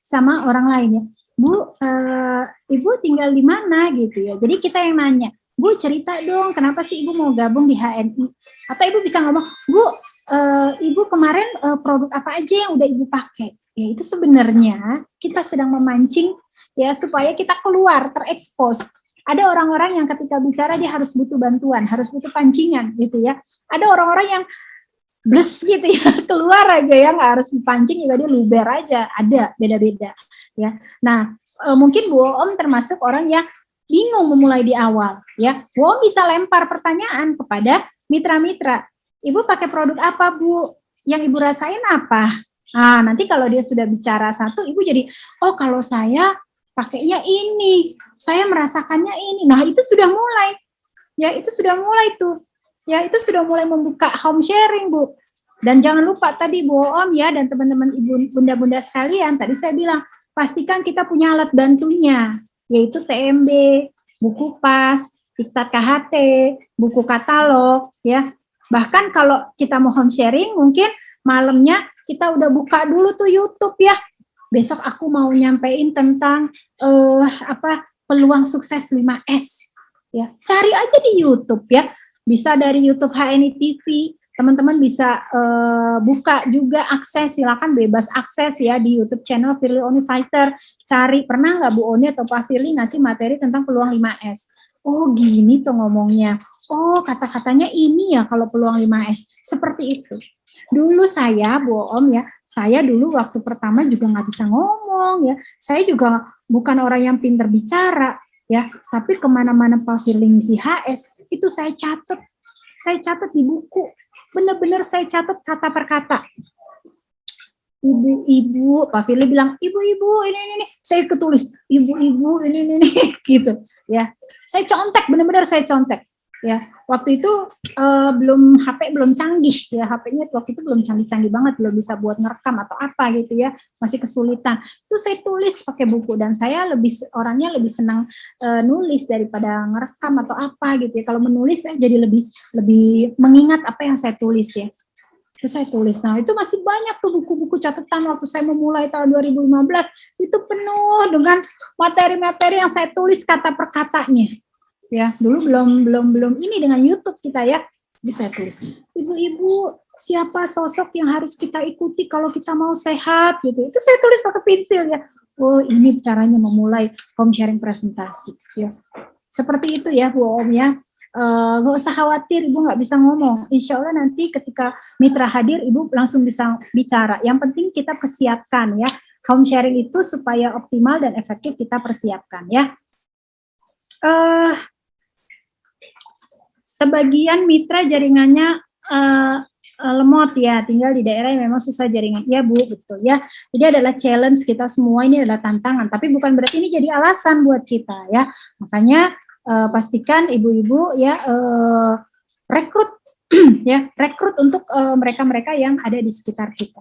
sama orang lain ya. Bu, Ibu tinggal di mana gitu ya. Jadi kita yang nanya, Bu cerita dong kenapa sih Ibu mau gabung di HNI. Atau Ibu bisa ngomong, Bu, Ibu kemarin produk apa aja yang udah Ibu pakai. Ya, itu sebenarnya kita sedang memancing ya supaya kita keluar, terekspos. Ada orang-orang yang ketika bicara dia harus butuh bantuan, harus butuh pancingan gitu ya. Ada orang-orang yang bles gitu ya, keluar aja ya, nggak harus dipancing juga dia luber aja. Ada beda-beda ya. Nah, mungkin Bu Om termasuk orang yang bingung memulai di awal ya. Bu Om bisa lempar pertanyaan kepada mitra-mitra. Ibu pakai produk apa, Bu? Yang Ibu rasain apa? Nah, nanti kalau dia sudah bicara satu, Ibu jadi, oh kalau saya pakainya ini, saya merasakannya ini. Nah, itu sudah mulai. Ya, itu sudah mulai tuh. Ya, itu sudah mulai membuka home sharing, Bu. Dan jangan lupa tadi Bu Om ya dan teman-teman ibu bunda-bunda sekalian, tadi saya bilang, pastikan kita punya alat bantunya, yaitu TMB, buku pas, diktat KHT, buku katalog, ya. Bahkan kalau kita mau home sharing, mungkin malamnya kita udah buka dulu tuh YouTube ya. Besok aku mau nyampein tentang peluang sukses 5S ya. Cari aja di YouTube ya. Bisa dari YouTube HNI TV. Teman-teman bisa buka juga akses, silakan bebas akses ya di YouTube channel Firly Oni Fighter. Cari, pernah nggak Bu Oni atau Pak Firly ngasih materi tentang peluang 5S? Oh gini tuh ngomongnya. Oh kata-katanya ini ya kalau peluang 5S. Seperti itu. Dulu saya Bu Om ya, saya dulu waktu pertama juga nggak bisa ngomong ya. Saya juga bukan orang yang pintar bicara ya. Tapi kemana-mana Pak Firly ngisi HS, itu saya catat. Saya catat di buku. Benar-benar saya catat kata per kata. Ibu-ibu, Pak Firly bilang, ibu-ibu ini. Saya ketulis, ibu-ibu ini gitu ya. Saya contek, benar-benar saya contek. Ya, waktu itu belum HP belum canggih ya, HP-nya waktu itu belum canggih-canggih banget, belum bisa buat ngerekam atau apa gitu ya, masih kesulitan. Itu saya tulis pakai buku dan saya orangnya lebih senang nulis daripada ngerekam atau apa gitu ya. Kalau menulis saya jadi lebih mengingat apa yang saya tulis ya. Itu saya tulis. Nah, itu masih banyak tuh buku-buku catatan waktu saya memulai tahun 2015, itu penuh dengan materi-materi yang saya tulis kata per katanya. Ya, dulu belum ini dengan YouTube kita ya. Bisa tulis. Ibu-ibu, siapa sosok yang harus kita ikuti kalau kita mau sehat gitu. Itu saya tulis pakai pensil ya. Oh, ini caranya memulai home sharing presentasi ya. Seperti itu ya Bu Om ya. Nggak usah khawatir Ibu nggak bisa ngomong. Insya Allah nanti ketika mitra hadir Ibu langsung bisa bicara. Yang penting kita persiapkan ya. Home sharing itu supaya optimal dan efektif kita persiapkan ya. Sebagian mitra jaringannya lemot ya, tinggal di daerah yang memang susah jaringan. Ya Bu, betul ya. Jadi adalah challenge kita semua, ini adalah tantangan. Tapi bukan berarti ini jadi alasan buat kita ya. Makanya pastikan ibu-ibu ya rekrut ya, rekrut untuk mereka-mereka yang ada di sekitar kita.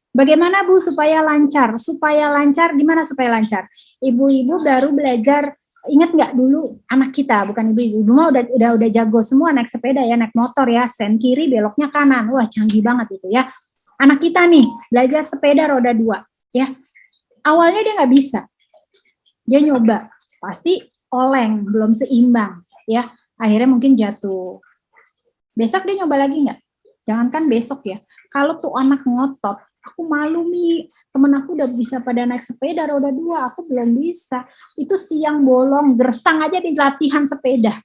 Bagaimana Bu supaya lancar? Supaya lancar, gimana supaya lancar? Ibu-ibu baru belajar. Ingat nggak dulu anak kita, bukan ibu-ibu mah udah jago semua naik sepeda ya, naik motor ya, sen kiri beloknya kanan, wah canggih banget itu ya. Anak kita nih belajar sepeda roda 2 ya, awalnya dia nggak bisa, dia nyoba pasti oleng, belum seimbang ya, akhirnya mungkin jatuh. Besok dia nyoba lagi nggak? Jangankan besok ya, kalau tuh anak ngotot, aku malu nih, temen aku udah bisa pada naik sepeda roda 2, aku belum bisa. Itu siang bolong, gersang aja di latihan sepeda.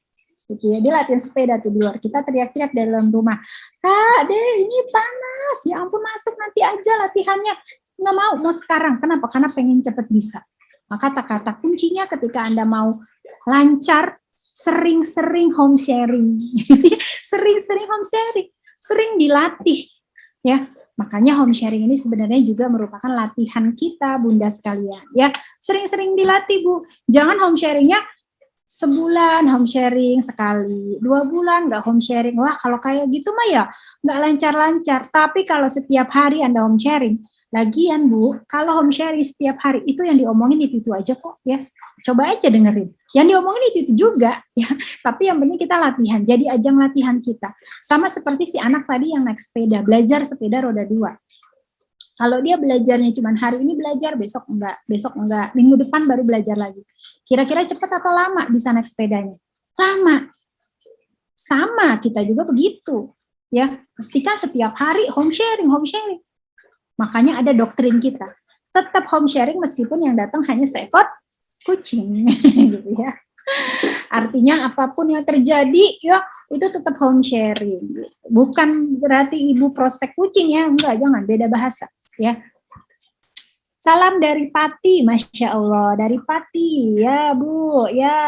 Gitu ya, dia latihan sepeda tuh di luar. Kita teriak-teriak dalam rumah, Kak, ini panas, ya ampun masuk nanti aja latihannya. Nggak mau sekarang. Kenapa? Karena pengen cepet bisa. Maka kata-kata kuncinya ketika Anda mau lancar, sering-sering home sharing. Sering-sering home sharing, sering dilatih. Ya, Makanya home sharing ini sebenarnya juga merupakan latihan kita, Bunda sekalian. Ya, sering-sering dilatih, Bu. Jangan home sharingnya sebulan home sharing sekali, 2 bulan nggak home sharing. Wah, kalau kayak gitu mah ya nggak lancar-lancar. Tapi kalau setiap hari Anda home sharing, lagian Bu, kalau home sharing setiap hari itu yang diomongin itu aja kok ya. Coba aja dengerin. Yang diomongin itu juga ya. Tapi yang penting kita latihan. Jadi ajang latihan kita. Sama seperti si anak tadi yang naik sepeda, belajar sepeda roda 2. Kalau dia belajarnya cuma hari ini belajar, besok enggak, minggu depan baru belajar lagi. Kira-kira cepat atau lama bisa naik sepedanya? Lama. Sama, kita juga begitu. Ya, pastikan setiap hari home sharing. Makanya ada doktrin kita. Tetap home sharing meskipun yang datang hanya seekor kucing. Gitu ya. Artinya apapun yang terjadi ya itu tetap home sharing. Bukan berarti ibu prospek kucing ya, enggak, jangan, beda bahasa ya. Salam dari Pati, Masya Allah, dari Pati ya Bu ya.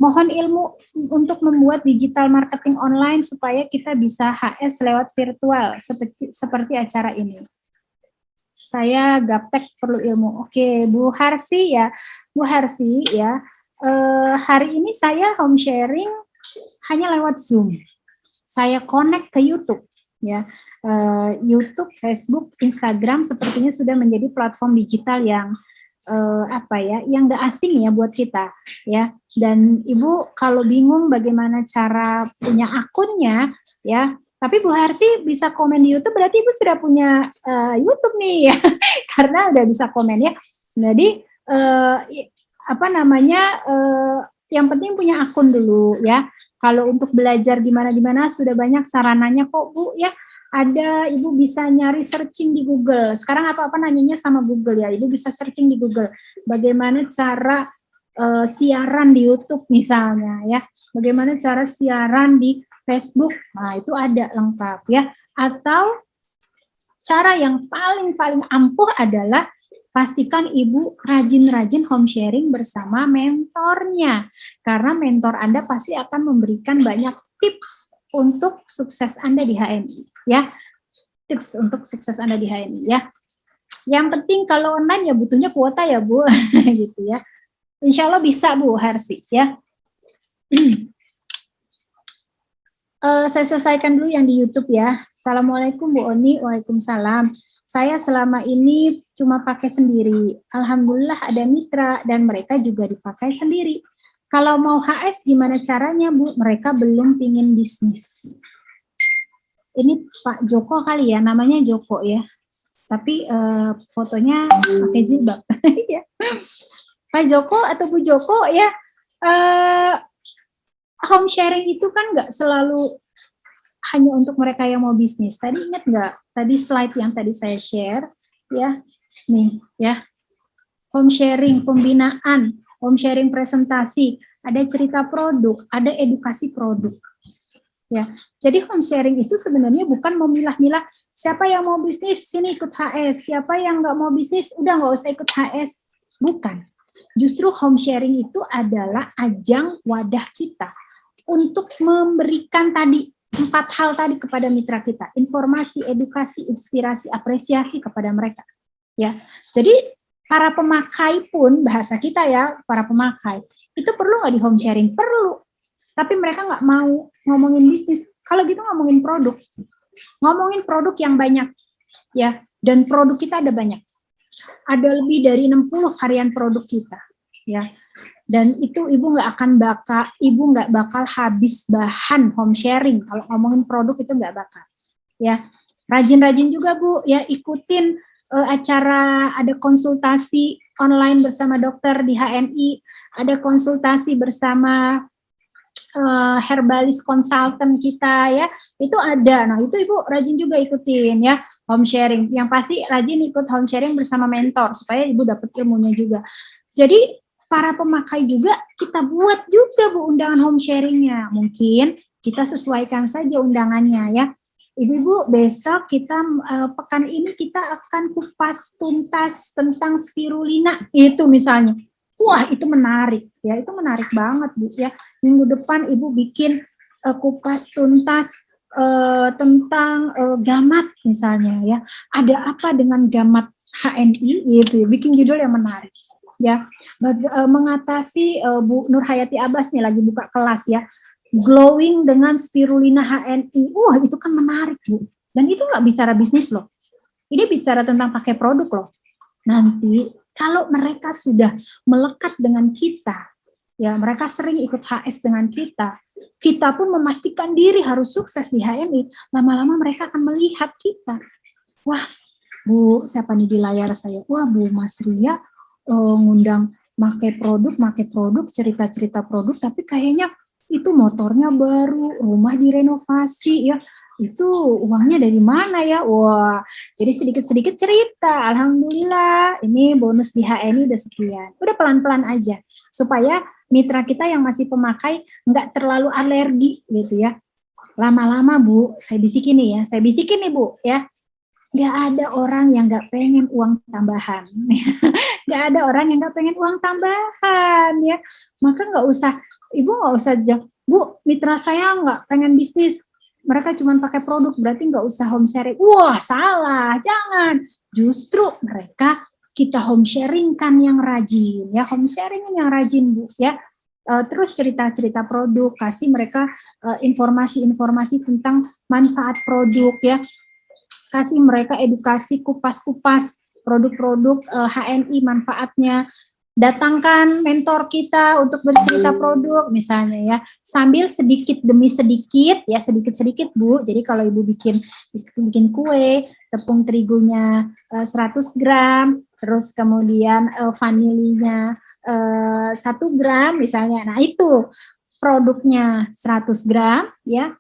Mohon ilmu untuk membuat digital marketing online supaya kita bisa HS lewat virtual seperti acara ini. Saya gaptek perlu ilmu. Oke, Bu Harsi ya. Bu Harsi ya. Hari ini saya home sharing hanya lewat Zoom. Saya connect ke YouTube ya. YouTube, Facebook, Instagram sepertinya sudah menjadi platform digital yang yang nggak asing ya buat kita ya. Dan Ibu kalau bingung bagaimana cara punya akunnya ya, tapi Bu Harsi bisa komen di YouTube, berarti Ibu sudah punya YouTube nih ya, karena udah bisa komen ya. Jadi yang penting punya akun dulu ya. Kalau untuk belajar di mana sudah banyak sarananya kok Bu ya. Ada, Ibu bisa nyari searching di Google. Sekarang apa-apa nanyanya sama Google ya. Ibu bisa searching di Google. Bagaimana cara siaran di YouTube misalnya ya. Bagaimana cara siaran di Facebook. Nah, itu ada lengkap ya. Atau cara yang paling ampuh adalah pastikan Ibu rajin-rajin home sharing bersama mentornya. Karena mentor Anda pasti akan memberikan banyak tips untuk sukses Anda di HNI ya. Tips untuk sukses Anda di HNI ya. Yang penting kalau online ya butuhnya kuota ya Bu gitu ya. Insya Allah bisa Bu Harsi ya. Saya selesaikan dulu yang di YouTube ya. Assalamualaikum Bu Oni, waalaikumsalam. Saya selama ini cuma pakai sendiri. Alhamdulillah ada mitra dan mereka juga dipakai sendiri. Kalau mau HS gimana caranya Bu? Mereka belum pingin bisnis. Ini Pak Joko kali ya, namanya Joko ya. Tapi fotonya pakai jilbab. Pak Joko atau Bu Joko ya, home sharing itu kan nggak selalu hanya untuk mereka yang mau bisnis. Tadi ingat nggak? Tadi slide yang tadi saya share ya, nih ya, home sharing pembinaan, home sharing presentasi, ada cerita produk, ada edukasi produk. Ya, jadi home sharing itu sebenarnya bukan memilah-milah siapa yang mau bisnis sini ikut HS, siapa yang nggak mau bisnis udah nggak usah ikut HS, bukan. Justru home sharing itu adalah ajang wadah kita untuk memberikan tadi 4 hal tadi kepada mitra kita, informasi, edukasi, inspirasi, apresiasi kepada mereka. Ya, jadi para pemakai pun bahasa kita ya, para pemakai itu perlu nggak di home sharing? Perlu. Tapi mereka nggak mau ngomongin bisnis. Kalau gitu ngomongin produk. Ngomongin produk yang banyak. Ya, dan produk kita ada banyak. Ada lebih dari 60 varian produk kita. Ya. Dan itu Ibu nggak bakal habis bahan home sharing. Kalau ngomongin produk itu nggak bakal. Ya. Rajin-rajin juga Bu, ya ikutin acara, ada konsultasi online bersama dokter di HNI, ada konsultasi bersama herbalis konsultan kita ya, itu ada. Nah itu Ibu rajin juga ikutin ya home sharing. Yang pasti rajin ikut home sharing bersama mentor supaya Ibu dapat ilmunya juga. Jadi para pemakai juga kita buat juga Bu undangan home sharingnya. Mungkin kita sesuaikan saja undangannya ya. Ibu-ibu, besok kita pekan ini kita akan kupas tuntas tentang spirulina itu misalnya. Wah, itu menarik ya, itu menarik banget Bu ya. Minggu depan Ibu bikin kupas tuntas tentang gamat misalnya ya. Ada apa dengan gamat HNI gitu, bikin judul yang menarik ya. Mengatasi Bu Nur Hayati Abbas nih lagi buka kelas ya. Glowing dengan spirulina HNI. Wah, itu kan menarik, Bu. Dan itu nggak bicara bisnis loh. Ini bicara tentang pakai produk loh. Nanti kalau mereka sudah melekat dengan kita, ya mereka sering ikut HS dengan kita pun memastikan diri harus sukses di HNI, lama-lama mereka akan melihat kita. Wah, Bu, siapa nih di layar saya? Wah, Bu Mas Ria ngundang pakai produk, cerita-cerita produk, tapi kayaknya itu motornya baru, rumah direnovasi ya. Itu uangnya dari mana ya? Wah, jadi sedikit-sedikit cerita. Alhamdulillah, ini bonus di HNI udah sekian. Udah pelan-pelan aja, supaya mitra kita yang masih pemakai nggak terlalu alergi gitu ya. Lama-lama Bu, saya bisikin nih Bu ya. Nggak ada orang yang nggak pengen uang tambahan. Nggak ada orang yang nggak pengen uang tambahan ya. Maka nggak usah, Ibu nggak usah, Bu, mitra saya nggak pengen bisnis. Mereka cuma pakai produk, berarti nggak usah home sharing. Wah, salah, jangan. Justru mereka kita home sharing kan yang rajin, ya home sharing yang rajin Bu ya. Terus cerita-cerita produk, kasih mereka informasi-informasi tentang manfaat produk ya. Kasih mereka edukasi kupas-kupas produk-produk HNI manfaatnya. Datangkan mentor kita untuk bercerita produk misalnya ya, sambil sedikit demi sedikit ya, sedikit-sedikit Bu. Jadi kalau Ibu bikin kue, tepung terigunya 100 gram, terus kemudian vanilinya 1 gram misalnya. Nah, itu produknya 100 gram ya.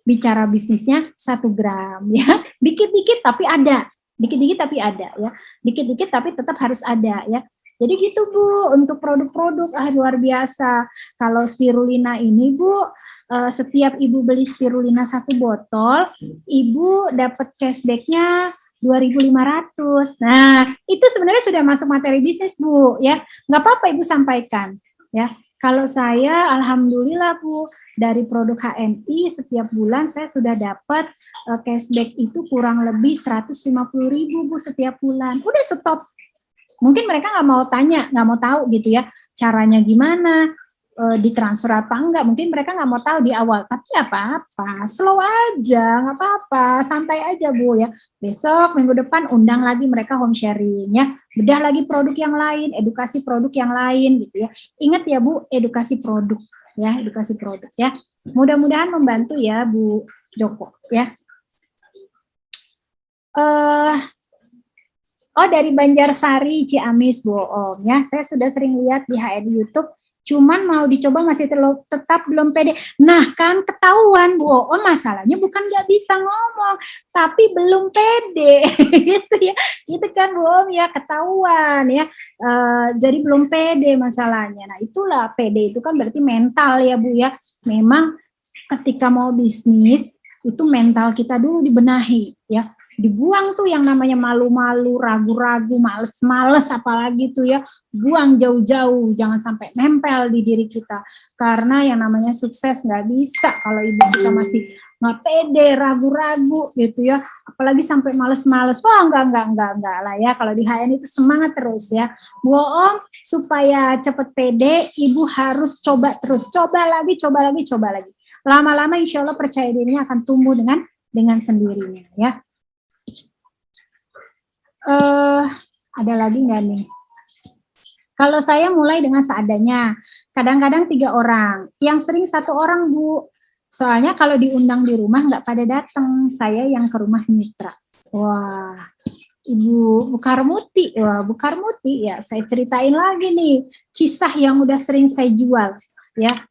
Bicara bisnisnya 1 gram ya. Dikit-dikit tapi ada. Dikit-dikit tapi ada ya. Dikit-dikit tapi tetap harus ada ya. Jadi gitu Bu, untuk produk-produk luar biasa. Kalau spirulina ini Bu, setiap Ibu beli spirulina 1 botol, Ibu dapat cashback-nya 2.500. Nah, itu sebenarnya sudah masuk materi bisnis Bu ya. Nggak apa-apa Ibu sampaikan ya. Kalau saya alhamdulillah Bu, dari produk HNI setiap bulan saya sudah dapat cashback itu kurang lebih 150.000 Bu setiap bulan. Udah stop. Mungkin mereka nggak mau tanya, nggak mau tahu gitu ya, caranya gimana, ditransfer apa enggak, mungkin mereka nggak mau tahu di awal, tapi apa-apa, slow aja, nggak apa-apa, santai aja Bu ya. Besok, minggu depan undang lagi mereka home sharing ya, bedah lagi produk yang lain, edukasi produk yang lain gitu ya. Ingat ya Bu, edukasi produk ya. Mudah-mudahan membantu ya Bu Joko ya. Oh, dari Banjarsari, Ciamis, bohong ya. Saya sudah sering lihat di HNI YouTube, cuman mau dicoba masih tetap belum pede. Nah, kan ketahuan, Bu. Oh, masalahnya bukan nggak bisa ngomong, tapi belum pede. Gitu ya. Itu kan, Bu, ya ketahuan ya. Jadi belum pede masalahnya. Nah, itulah pede itu kan berarti mental ya, Bu ya. Memang ketika mau bisnis, itu mental kita dulu dibenahi ya. Dibuang tuh yang namanya malu-malu, ragu-ragu, males-males apalagi tuh ya, buang jauh-jauh, jangan sampai nempel di diri kita. Karena yang namanya sukses nggak bisa kalau ibu kita masih nggak pede, ragu-ragu gitu ya, apalagi sampai males-males. Wah, enggak lah ya. Kalau di HN itu semangat terus ya. Bohong, supaya cepet pede, ibu harus coba terus, coba lagi. Lama-lama insya Allah percaya dirinya akan tumbuh dengan sendirinya ya. Ada lagi nggak nih? Kalau saya mulai dengan seadanya, kadang-kadang 3 orang, yang sering 1 orang Bu. Soalnya kalau diundang di rumah nggak pada datang, saya yang ke rumah mitra. Wah, Ibu Bukarmuti, ya, saya ceritain lagi nih, kisah yang udah sering saya jual, ya.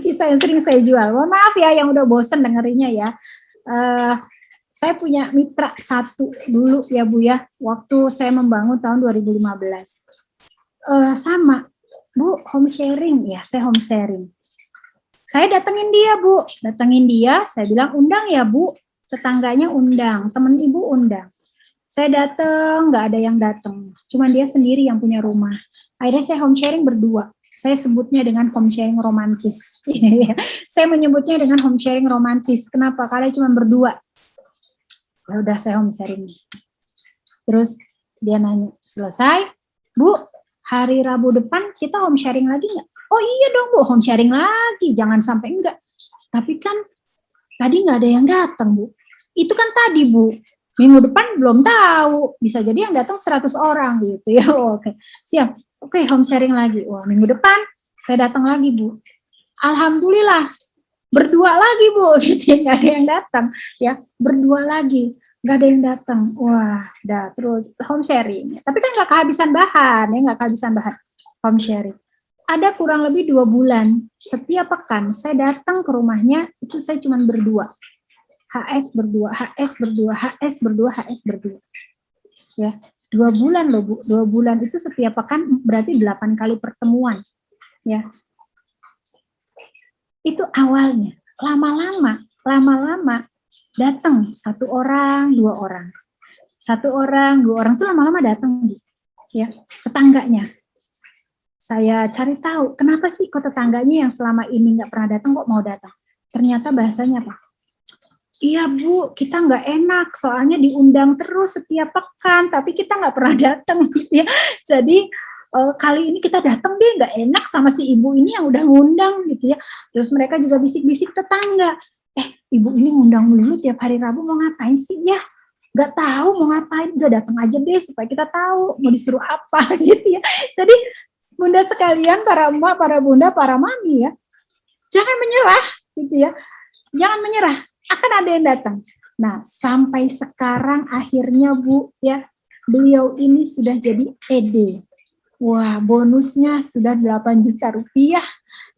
Kisah yang sering saya jual. Mohon maaf ya yang udah bosen dengerinnya ya. Saya punya mitra 1 dulu ya Bu ya, waktu saya membangun tahun 2015. Sama, Bu, home sharing ya, saya home sharing. Saya datengin dia, saya bilang undang ya Bu, tetangganya undang, temen Ibu undang. Saya dateng, nggak ada yang dateng, cuma dia sendiri yang punya rumah. Akhirnya saya home sharing berdua, Saya sebutnya dengan home sharing romantis. Saya menyebutnya dengan home sharing romantis. Kenapa? Karena cuma berdua. Ya udah, saya home sharing. Terus dia nanya, selesai, Bu, hari Rabu depan kita home sharing lagi nggak? Oh iya dong Bu, home sharing lagi, jangan sampai enggak. Tapi kan tadi nggak ada yang datang Bu. Itu kan tadi Bu, minggu depan belum tahu, bisa jadi yang datang 100 orang gitu ya. Oke, siap. Oke, home sharing lagi. Wah, minggu depan saya datang lagi Bu. Alhamdulillah, berdua lagi Bu, gitu ya, nggak ada yang datang ya, berdua lagi. Nggak ada yang datang, wah, dah terus home sharing. Tapi kan nggak kehabisan bahan, ya nggak kehabisan bahan home sharing. Ada kurang lebih 2 bulan, setiap pekan saya datang ke rumahnya itu saya cuma berdua, HS berdua, HS berdua, HS berdua, HS berdua. Ya, 2 bulan loh Bu, 2 bulan itu setiap pekan berarti 8 kali pertemuan. Ya, itu awalnya, lama-lama. Datang 1 orang, 2 orang. 1 orang, 2 orang tuh lama-lama datang ya, tetangganya. Saya cari tahu, kenapa sih kok tetangganya yang selama ini nggak pernah datang kok mau datang? Ternyata bahasanya apa? Iya Bu, kita nggak enak, soalnya diundang terus setiap pekan, tapi kita nggak pernah datang ya. Jadi kali ini kita datang deh, nggak enak sama si ibu ini yang udah ngundang gitu ya. Terus mereka juga bisik-bisik tetangga. Ibu ini ngundang dulu tiap hari Rabu mau ngapain sih ya? Gak tahu mau ngapain, udah datang aja deh supaya kita tahu mau disuruh apa gitu ya. Jadi bunda sekalian, para emak, para bunda, para mami ya, jangan menyerah gitu ya. Jangan menyerah, akan ada yang datang. Nah, sampai sekarang akhirnya Bu ya, beliau ini sudah jadi ED. Wah, bonusnya sudah 8 juta rupiah.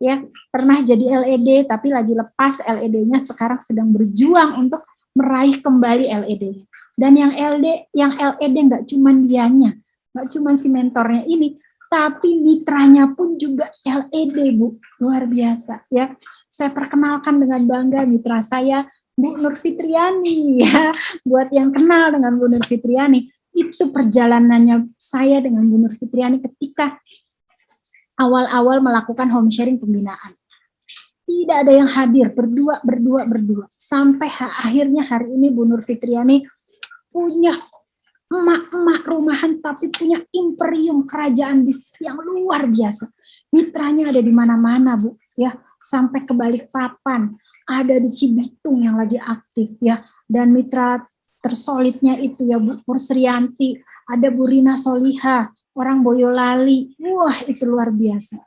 Ya, pernah jadi LED tapi lagi lepas LED-nya, sekarang sedang berjuang untuk meraih kembali LED. Dan yang LED nggak cuma dianya, nggak cuma si mentornya ini, tapi mitranya pun juga LED Bu, luar biasa ya. Saya perkenalkan dengan bangga mitra saya Bu Nur Fitriani ya. Buat yang kenal dengan Bu Nur Fitriani, itu perjalanannya saya dengan Bu Nur Fitriani ketika awal-awal melakukan home sharing pembinaan. Tidak ada yang hadir, berdua. Sampai akhirnya hari ini Bu Nur Fitriani punya emak-emak rumahan, tapi punya imperium kerajaan bisnis yang luar biasa. Mitranya ada di mana-mana Bu, ya. Sampai ke Balikpapan, ada di Cibitung yang lagi aktif ya. Dan mitra tersolidnya itu ya Bu Pursrianti, ada Bu Rina Soliha, orang Boyolali. Wah, itu luar biasa.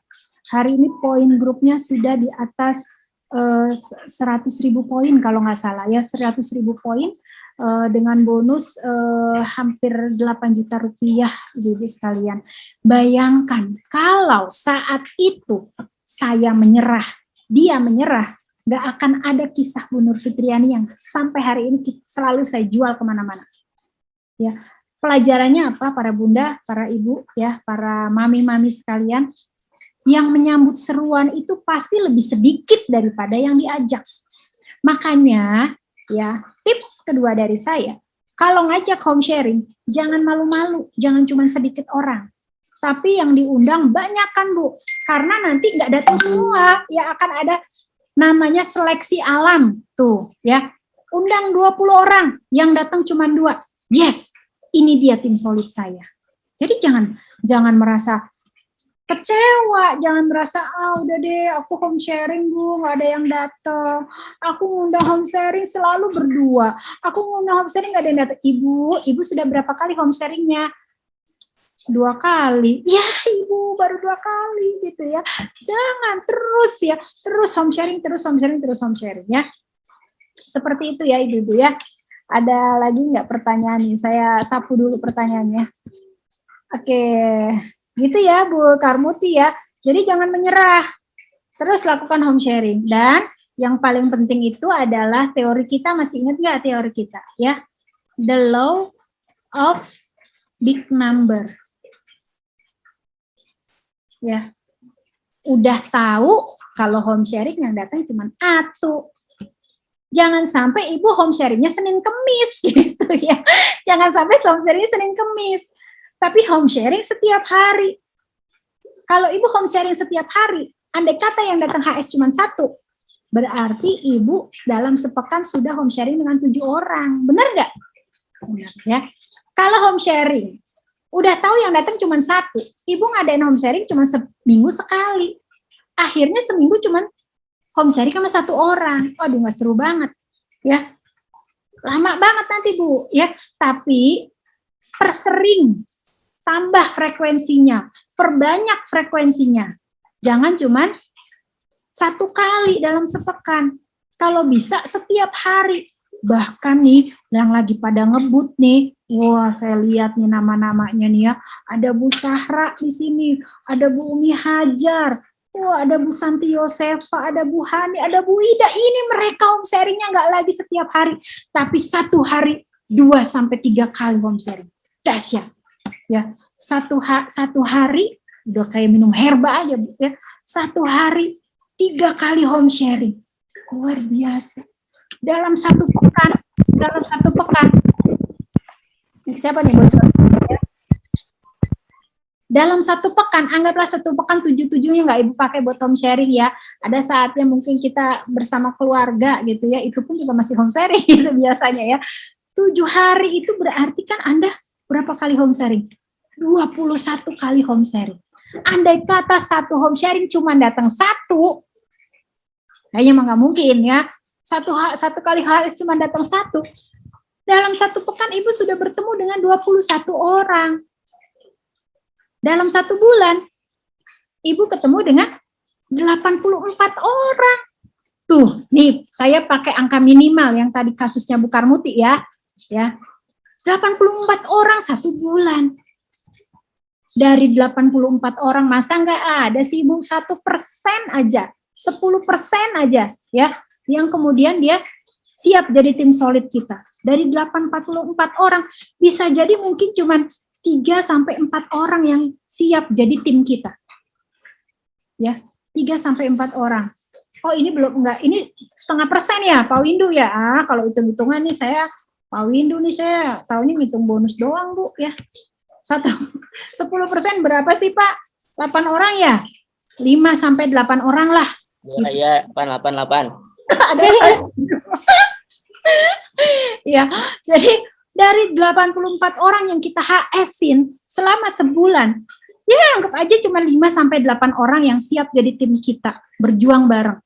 Hari ini poin grupnya sudah di atas 100.000 poin kalau nggak salah ya, 100.000 poin dengan bonus hampir 8 juta rupiah, jadi sekalian. Bayangkan kalau saat itu saya menyerah, dia menyerah, nggak akan ada kisah Bu Nur Fitriani yang sampai hari ini selalu saya jual kemana-mana. Ya. Pelajarannya apa para bunda, para ibu, ya, para mami-mami sekalian, yang menyambut seruan itu pasti lebih sedikit daripada yang diajak. Makanya, ya, tips kedua dari saya, kalau ngajak home sharing, jangan malu-malu, jangan cuma sedikit orang. Tapi yang diundang banyak kan Bu, karena nanti nggak datang semua, ya akan ada namanya seleksi alam, tuh, ya. Undang 20 orang, yang datang cuma 2, yes. Ini dia tim solid saya. Jadi jangan merasa kecewa, jangan merasa udah deh aku home sharing Bu, nggak ada yang datang. Aku ngundang home sharing selalu berdua. Aku ngundang home sharing nggak ada yang datang. Ibu sudah berapa kali home sharingnya? 2 kali. Ya Ibu baru 2 kali gitu ya. Jangan terus ya, terus home sharing ya. Seperti itu ya Ibu-ibu ya. Ada lagi nggak pertanyaan nih? Saya sapu dulu pertanyaannya. Oke, gitu ya Bu Karmuti ya. Jadi jangan menyerah. Terus lakukan home sharing. Dan yang paling penting itu adalah teori kita, masih ingat nggak teori kita? Ya, the law of big number. Ya, udah tahu kalau home sharing yang datang cuma 1. Jangan sampai Ibu home sharingnya Senin Kemis gitu ya. Jangan sampai home sharingnya Senin Kemis. Tapi home sharing setiap hari. Kalau ibu home sharing setiap hari, andai kata yang datang HS cuma 1, berarti ibu dalam sepekan sudah home sharing dengan 7 orang. Benar nggak? Benar ya. Kalau home sharing, udah tahu yang datang cuma 1, ibu ngadain home sharing cuma seminggu sekali. Akhirnya seminggu cuma home sharing sama 1 orang. Waduh, nggak seru banget. Ya, lama banget nanti Bu. Ya, tapi persering, tambah frekuensinya, perbanyak frekuensinya. Jangan cuma 1 kali dalam sepekan. Kalau bisa setiap hari. Bahkan nih, yang lagi pada ngebut nih, wah saya lihat nih nama-namanya nih ya, ada Bu Sahra di sini, ada Bu Umi Hajar, wah ada Bu Santi Yosefa, ada Bu Hani, ada Bu Ida. Ini mereka home sharingnya nggak lagi setiap hari, tapi 1 hari 2-3 kali home sharing. Dahsyat, ya. Satu hari udah kayak minum herba aja Bu ya. 1 hari 3 kali home sharing, luar biasa. Dalam satu pekan, siapa nih bos? Dalam 1 pekan, anggaplah 1 pekan 7-7-nya nggak ibu pakai buat home sharing ya. Ada saatnya mungkin kita bersama keluarga gitu ya, itu pun juga masih home sharing gitu biasanya ya. 7 hari itu berarti kan Anda berapa kali home sharing? 21 kali home sharing. Andai kata 1 home sharing cuma datang 1, kayaknya mah nggak mungkin ya. Satu kali HLS cuma datang 1. Dalam 1 pekan ibu sudah bertemu dengan 21 orang. Dalam 1 bulan ibu ketemu dengan 84 orang. Tuh, nih saya pakai angka minimal yang tadi kasusnya Bu Karmuti ya. 84 orang 1 bulan. Dari 84 orang masa nggak ada sih Bu 1% aja, 10% aja ya. Yang kemudian dia siap jadi tim solid kita. Dari 84 orang, bisa jadi mungkin cuma 3-4 orang yang siap jadi tim kita. Ya, 3-4 orang. Oh ini belum, enggak, ini 0,5% ya Pak Windu ya. Kalau hitung-hitungan nih saya, Pak Windu nih saya tahunya ngitung bonus doang Bu ya. 10% berapa sih Pak? 8 orang ya? 5-8 orang lah. Iya, 888. Ya, jadi dari 84 orang yang kita HS-in selama sebulan, ya anggap aja cuma 5-8 orang yang siap jadi tim kita, berjuang bareng.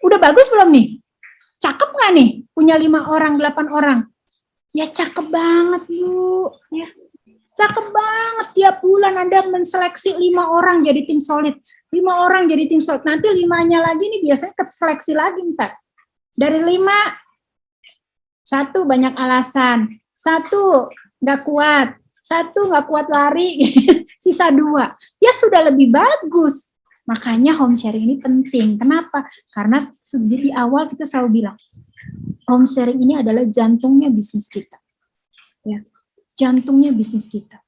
Udah bagus belum nih? Cakep nggak nih? Punya 5 orang, 8 orang? Ya cakep banget Bu. Ya, cakep banget. Tiap bulan Anda menseleksi 5 orang jadi tim solid. 5 orang jadi tim solid. Nanti 5-nya lagi nih biasanya seleksi lagi ntar. Dari 5, 1 banyak alasan, 1 nggak kuat, 1 nggak kuat lari, sisa 2. Ya sudah lebih bagus. Makanya home sharing ini penting. Kenapa? Karena di awal kita selalu bilang, home sharing ini adalah jantungnya bisnis kita. Ya, jantungnya bisnis kita.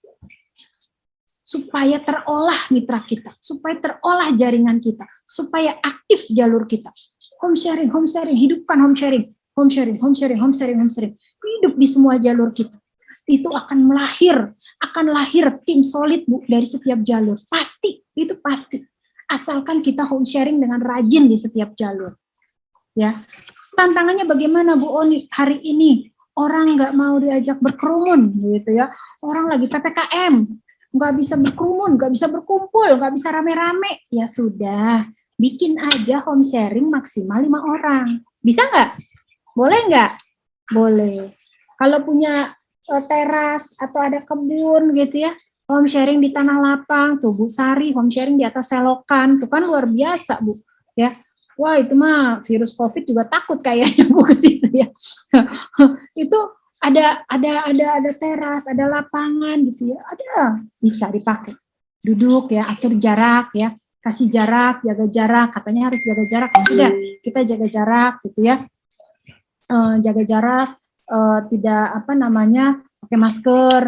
Supaya terolah mitra kita, supaya terolah jaringan kita, supaya aktif jalur kita. Home sharing, hidupkan home sharing. Home sharing. Hidup di semua jalur kita. Itu akan lahir tim solid Bu dari setiap jalur. Pasti, itu pasti. Asalkan kita home sharing dengan rajin di setiap jalur. Ya. Tantangannya bagaimana Bu Oni hari ini? Orang nggak mau diajak berkerumun gitu ya. Orang lagi PPKM. Nggak bisa berkerumun, nggak bisa berkumpul, nggak bisa rame-rame, ya sudah, bikin aja home sharing maksimal 5 orang. Bisa nggak? Boleh nggak? Boleh. Kalau punya teras atau ada kebun gitu ya, home sharing di tanah lapang, tuh Bu Sari home sharing di atas selokan, tuh kan luar biasa Bu. Ya, wah itu mah virus COVID juga takut kayaknya Bu ke situ ya. Itu ada teras, ada lapangan gitu ya, ada, bisa dipakai. Duduk ya, atur jarak ya, kasih jarak, jaga jarak, katanya harus jaga jarak, sudah kita jaga jarak gitu ya. Jaga jarak, tidak pakai masker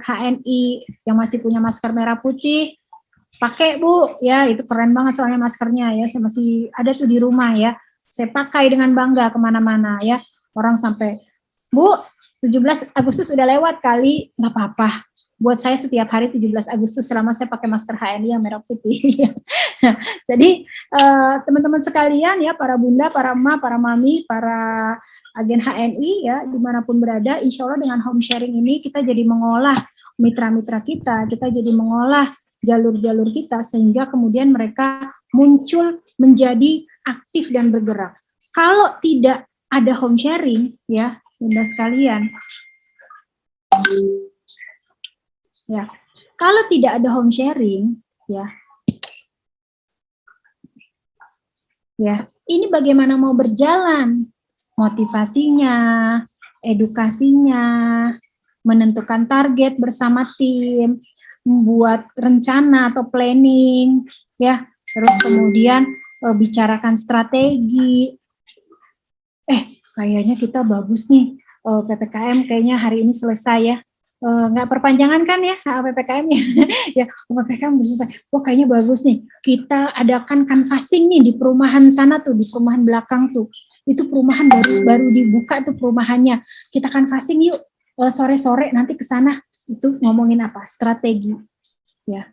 HNI, yang masih punya masker merah putih, pakai Bu ya, itu keren banget soalnya maskernya ya, saya masih ada tuh di rumah ya, saya pakai dengan bangga kemana-mana ya, orang sampai Bu 17 Agustus udah lewat kali, nggak apa-apa, buat saya setiap hari 17 Agustus selama saya pakai masker HNI yang merah putih. Jadi teman-teman sekalian ya, para bunda, para emak, para mami, para agen HNI ya, dimanapun berada, insya Allah dengan home sharing ini kita jadi mengolah mitra-mitra kita jadi mengolah jalur-jalur kita sehingga kemudian mereka muncul menjadi aktif dan bergerak. Kalau tidak ada home sharing ya, bunda sekalian, ya, kalau tidak ada home sharing, ya, ini bagaimana mau berjalan motivasinya, edukasinya, menentukan target bersama tim, membuat rencana atau planning, ya, terus kemudian bicarakan strategi. Kayaknya kita bagus nih, PPKM kayaknya hari ini selesai ya. Nggak perpanjangan kan ya PPKM-nya? Ya, PPKM bisa selesai. Wah, kayaknya bagus nih. Kita adakan canvassing nih di perumahan sana tuh, di perumahan belakang tuh. Itu perumahan baru dibuka tuh perumahannya. Kita canvassing yuk, sore-sore nanti ke sana. Itu ngomongin apa? Strategi. Ya.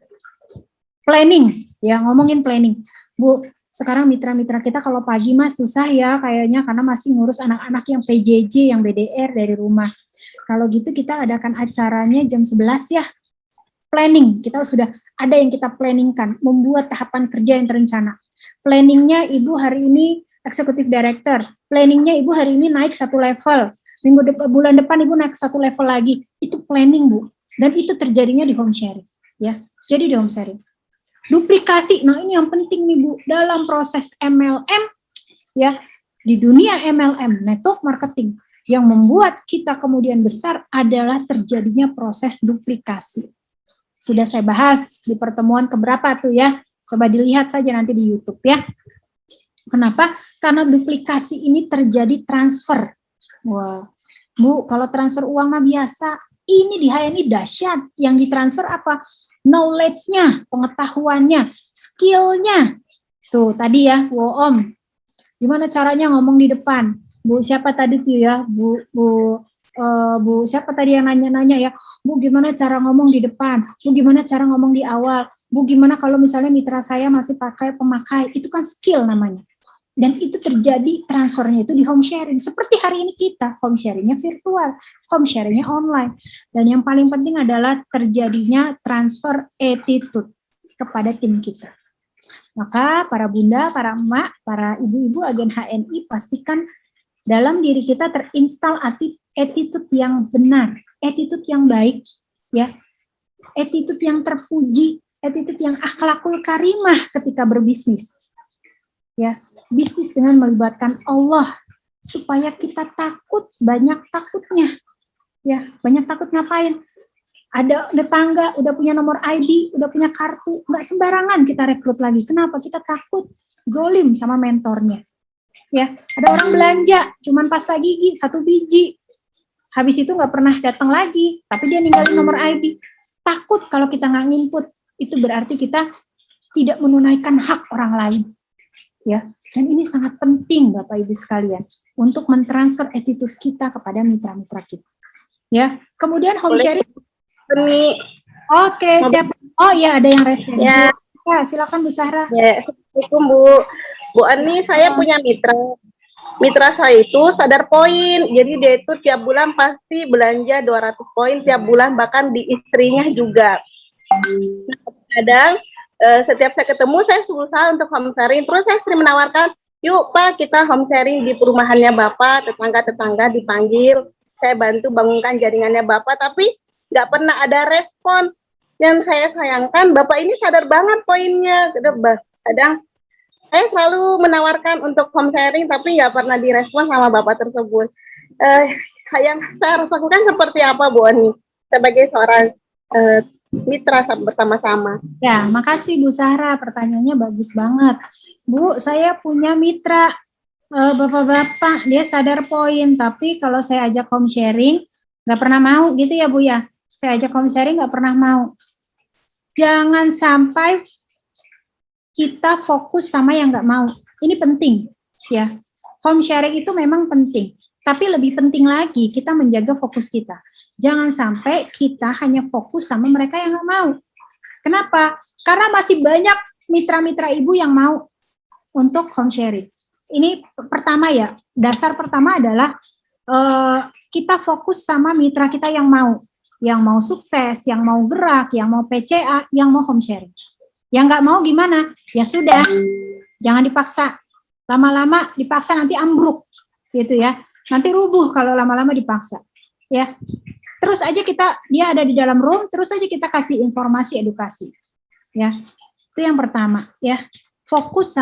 Planning, ya, ngomongin planning. Bu, sekarang mitra-mitra kita kalau pagi mah susah ya kayaknya karena masih ngurus anak-anak yang PJJ, yang BDR dari rumah. Kalau gitu kita adakan acaranya jam 11 ya. Planning, kita sudah ada yang kita planningkan, membuat tahapan kerja yang terencana. Planningnya Ibu hari ini Executive Director, planningnya Ibu hari ini naik 1 level, bulan depan Ibu naik 1 level lagi. Itu planning, Bu. Dan itu terjadinya di home sharing. Ya, jadi di home sharing. Duplikasi, nah ini yang penting nih Bu, dalam proses MLM, ya, di dunia MLM, network marketing, yang membuat kita kemudian besar adalah terjadinya proses duplikasi. Sudah saya bahas di pertemuan keberapa tuh ya, coba dilihat saja nanti di YouTube ya. Kenapa? Karena duplikasi ini terjadi transfer. Wah, Bu, kalau transfer uang mah biasa, ini di HNI dahsyat, yang ditransfer apa? Knowledge-nya, pengetahuannya, skill-nya. Tuh, tadi ya, Om, gimana caranya ngomong di depan? Bu, siapa tadi tuh ya? Bu, siapa tadi yang nanya-nanya ya? Bu, gimana cara ngomong di depan? Bu, gimana cara ngomong di awal? Bu, gimana kalau misalnya mitra saya masih pakai pemakai? Itu kan skill namanya. Dan itu terjadi transfernya itu di home sharing. Seperti hari ini kita, home sharingnya virtual, home sharingnya online. Dan yang paling penting adalah terjadinya transfer attitude kepada tim kita. Maka para bunda, para emak, para ibu-ibu agen HNI pastikan dalam diri kita terinstal attitude yang benar, attitude yang baik, ya, attitude yang terpuji, attitude yang akhlakul karimah ketika berbisnis, ya, bisnis dengan melibatkan Allah supaya kita takut, banyak takutnya, ya, banyak takut ngapain? Ada tetangga udah punya nomor ID, udah punya kartu, nggak sembarangan kita rekrut lagi. Kenapa? Kita takut zolim sama mentornya. Ya, ada orang belanja cuman pasta gigi 1 biji, habis itu nggak pernah datang lagi, tapi dia ninggalin nomor ID. Takut kalau kita nggak nginput, itu berarti kita tidak menunaikan hak orang lain, ya. Dan ini sangat penting Bapak Ibu sekalian untuk mentransfer attitude kita kepada mitra-mitra kita, ya. Kemudian home sharing. Oke, siapa? Oh ya, ada yang resen. Ya, silakan Bu Sahra. Ya, Assalamualaikum Bu Ani, saya punya mitra. Mitra saya itu sadar poin, jadi dia itu tiap bulan pasti belanja 200 poin tiap bulan, bahkan di istrinya juga. Kadang setiap saya ketemu, saya berusaha untuk home sharing, terus saya sering menawarkan, yuk Pak kita home sharing di perumahannya Bapak, tetangga-tetangga dipanggil, saya bantu bangunkan jaringannya Bapak, tapi nggak pernah ada respon. Yang saya sayangkan, Bapak ini sadar banget poinnya, kadang saya selalu menawarkan untuk home sharing, tapi nggak pernah direspon sama Bapak tersebut. Yang saya harus lakukan seperti apa, Bu Ani, sebagai seorang mitra bersama-sama? Ya, makasih Bu Sahra, pertanyaannya bagus banget. Bu, saya punya mitra, bapak-bapak, dia sadar poin, tapi kalau saya ajak home sharing, nggak pernah mau gitu ya Bu ya? Saya ajak home sharing nggak pernah mau. Jangan sampai kita fokus sama yang nggak mau. Ini penting, ya. Home sharing itu memang penting, tapi lebih penting lagi kita menjaga fokus kita. Jangan sampai kita hanya fokus sama mereka yang nggak mau. Kenapa? Karena masih banyak mitra-mitra ibu yang mau untuk home sharing. Ini pertama ya, dasar pertama adalah kita fokus sama mitra kita yang mau sukses, yang mau gerak, yang mau PCA, yang mau home sharing. Yang nggak mau gimana? Ya sudah, jangan dipaksa. Lama-lama dipaksa nanti ambruk, gitu ya. Nanti rubuh kalau lama-lama dipaksa, ya. Terus aja dia ada di dalam room, terus aja kita kasih informasi edukasi, ya. Itu yang pertama, ya. Fokus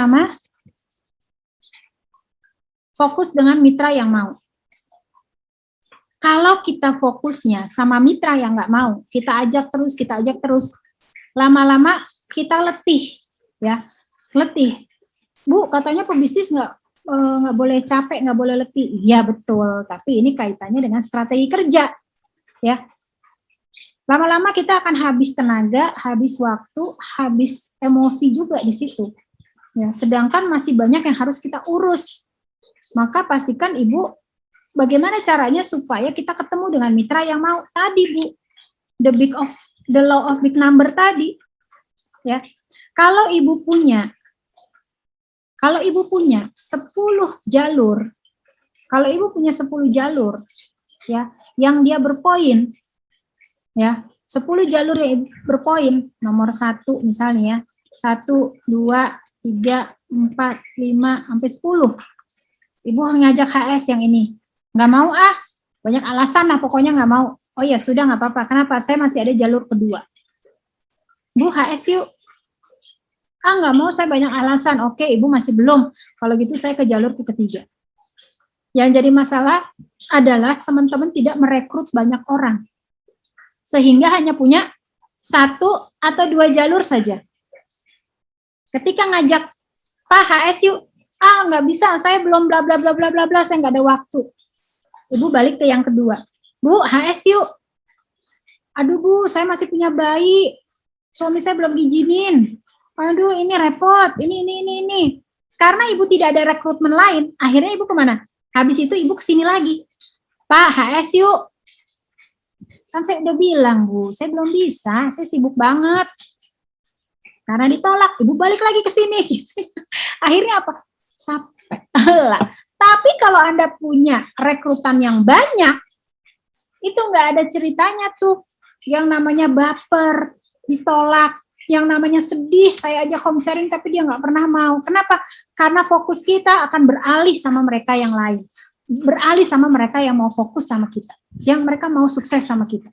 dengan mitra yang mau. Kalau kita fokusnya sama mitra yang nggak mau, kita ajak terus, lama-lama kita letih, ya, letih. Bu, katanya pebisnis nggak boleh capek, nggak boleh letih. Iya betul, tapi ini kaitannya dengan strategi kerja, ya. Lama-lama kita akan habis tenaga, habis waktu, habis emosi juga di situ. Ya, sedangkan masih banyak yang harus kita urus. Maka pastikan ibu, bagaimana caranya supaya kita ketemu dengan mitra yang mau tadi, Bu. The law of big number tadi, ya. Kalau ibu punya 10 jalur, ya, yang dia berpoin, ya, 10 jalur yang berpoin, nomor 1 misalnya, 1, 2, 3, 4, 5, sampai 10. Ibu ngajak HS yang ini, nggak mau banyak alasan lah, pokoknya nggak mau. Oh ya sudah, nggak apa-apa, kenapa? Saya masih ada jalur kedua. Bu, HS yuk. Nggak mau, saya banyak alasan. Oke, ibu masih belum. Kalau gitu saya ke jalur ketiga. Yang jadi masalah adalah teman-teman tidak merekrut banyak orang. Sehingga hanya punya 1 atau 2 jalur saja. Ketika ngajak, Pak HS yuk. Nggak bisa, saya belum bla bla bla bla bla bla, saya nggak ada waktu. Ibu balik ke yang kedua. Bu, HS yuk. Aduh Bu, saya masih punya bayi. Suami saya belum diizinin. Aduh, ini repot, ini. Karena ibu tidak ada rekrutmen lain, akhirnya ibu kemana? Habis itu ibu kesini lagi. Pak, HS yuk. Kan saya udah bilang, Bu, saya belum bisa, saya sibuk banget. Karena ditolak, ibu balik lagi ke sini. Akhirnya apa? Capek. Tapi kalau Anda punya rekrutan yang banyak, itu nggak ada ceritanya tuh. Yang namanya baper, ditolak. Yang namanya sedih, saya ajak home sharing tapi dia nggak pernah mau. Kenapa? Karena fokus kita akan beralih sama mereka yang lain. Beralih sama mereka yang mau fokus sama kita. Yang mereka mau sukses sama kita.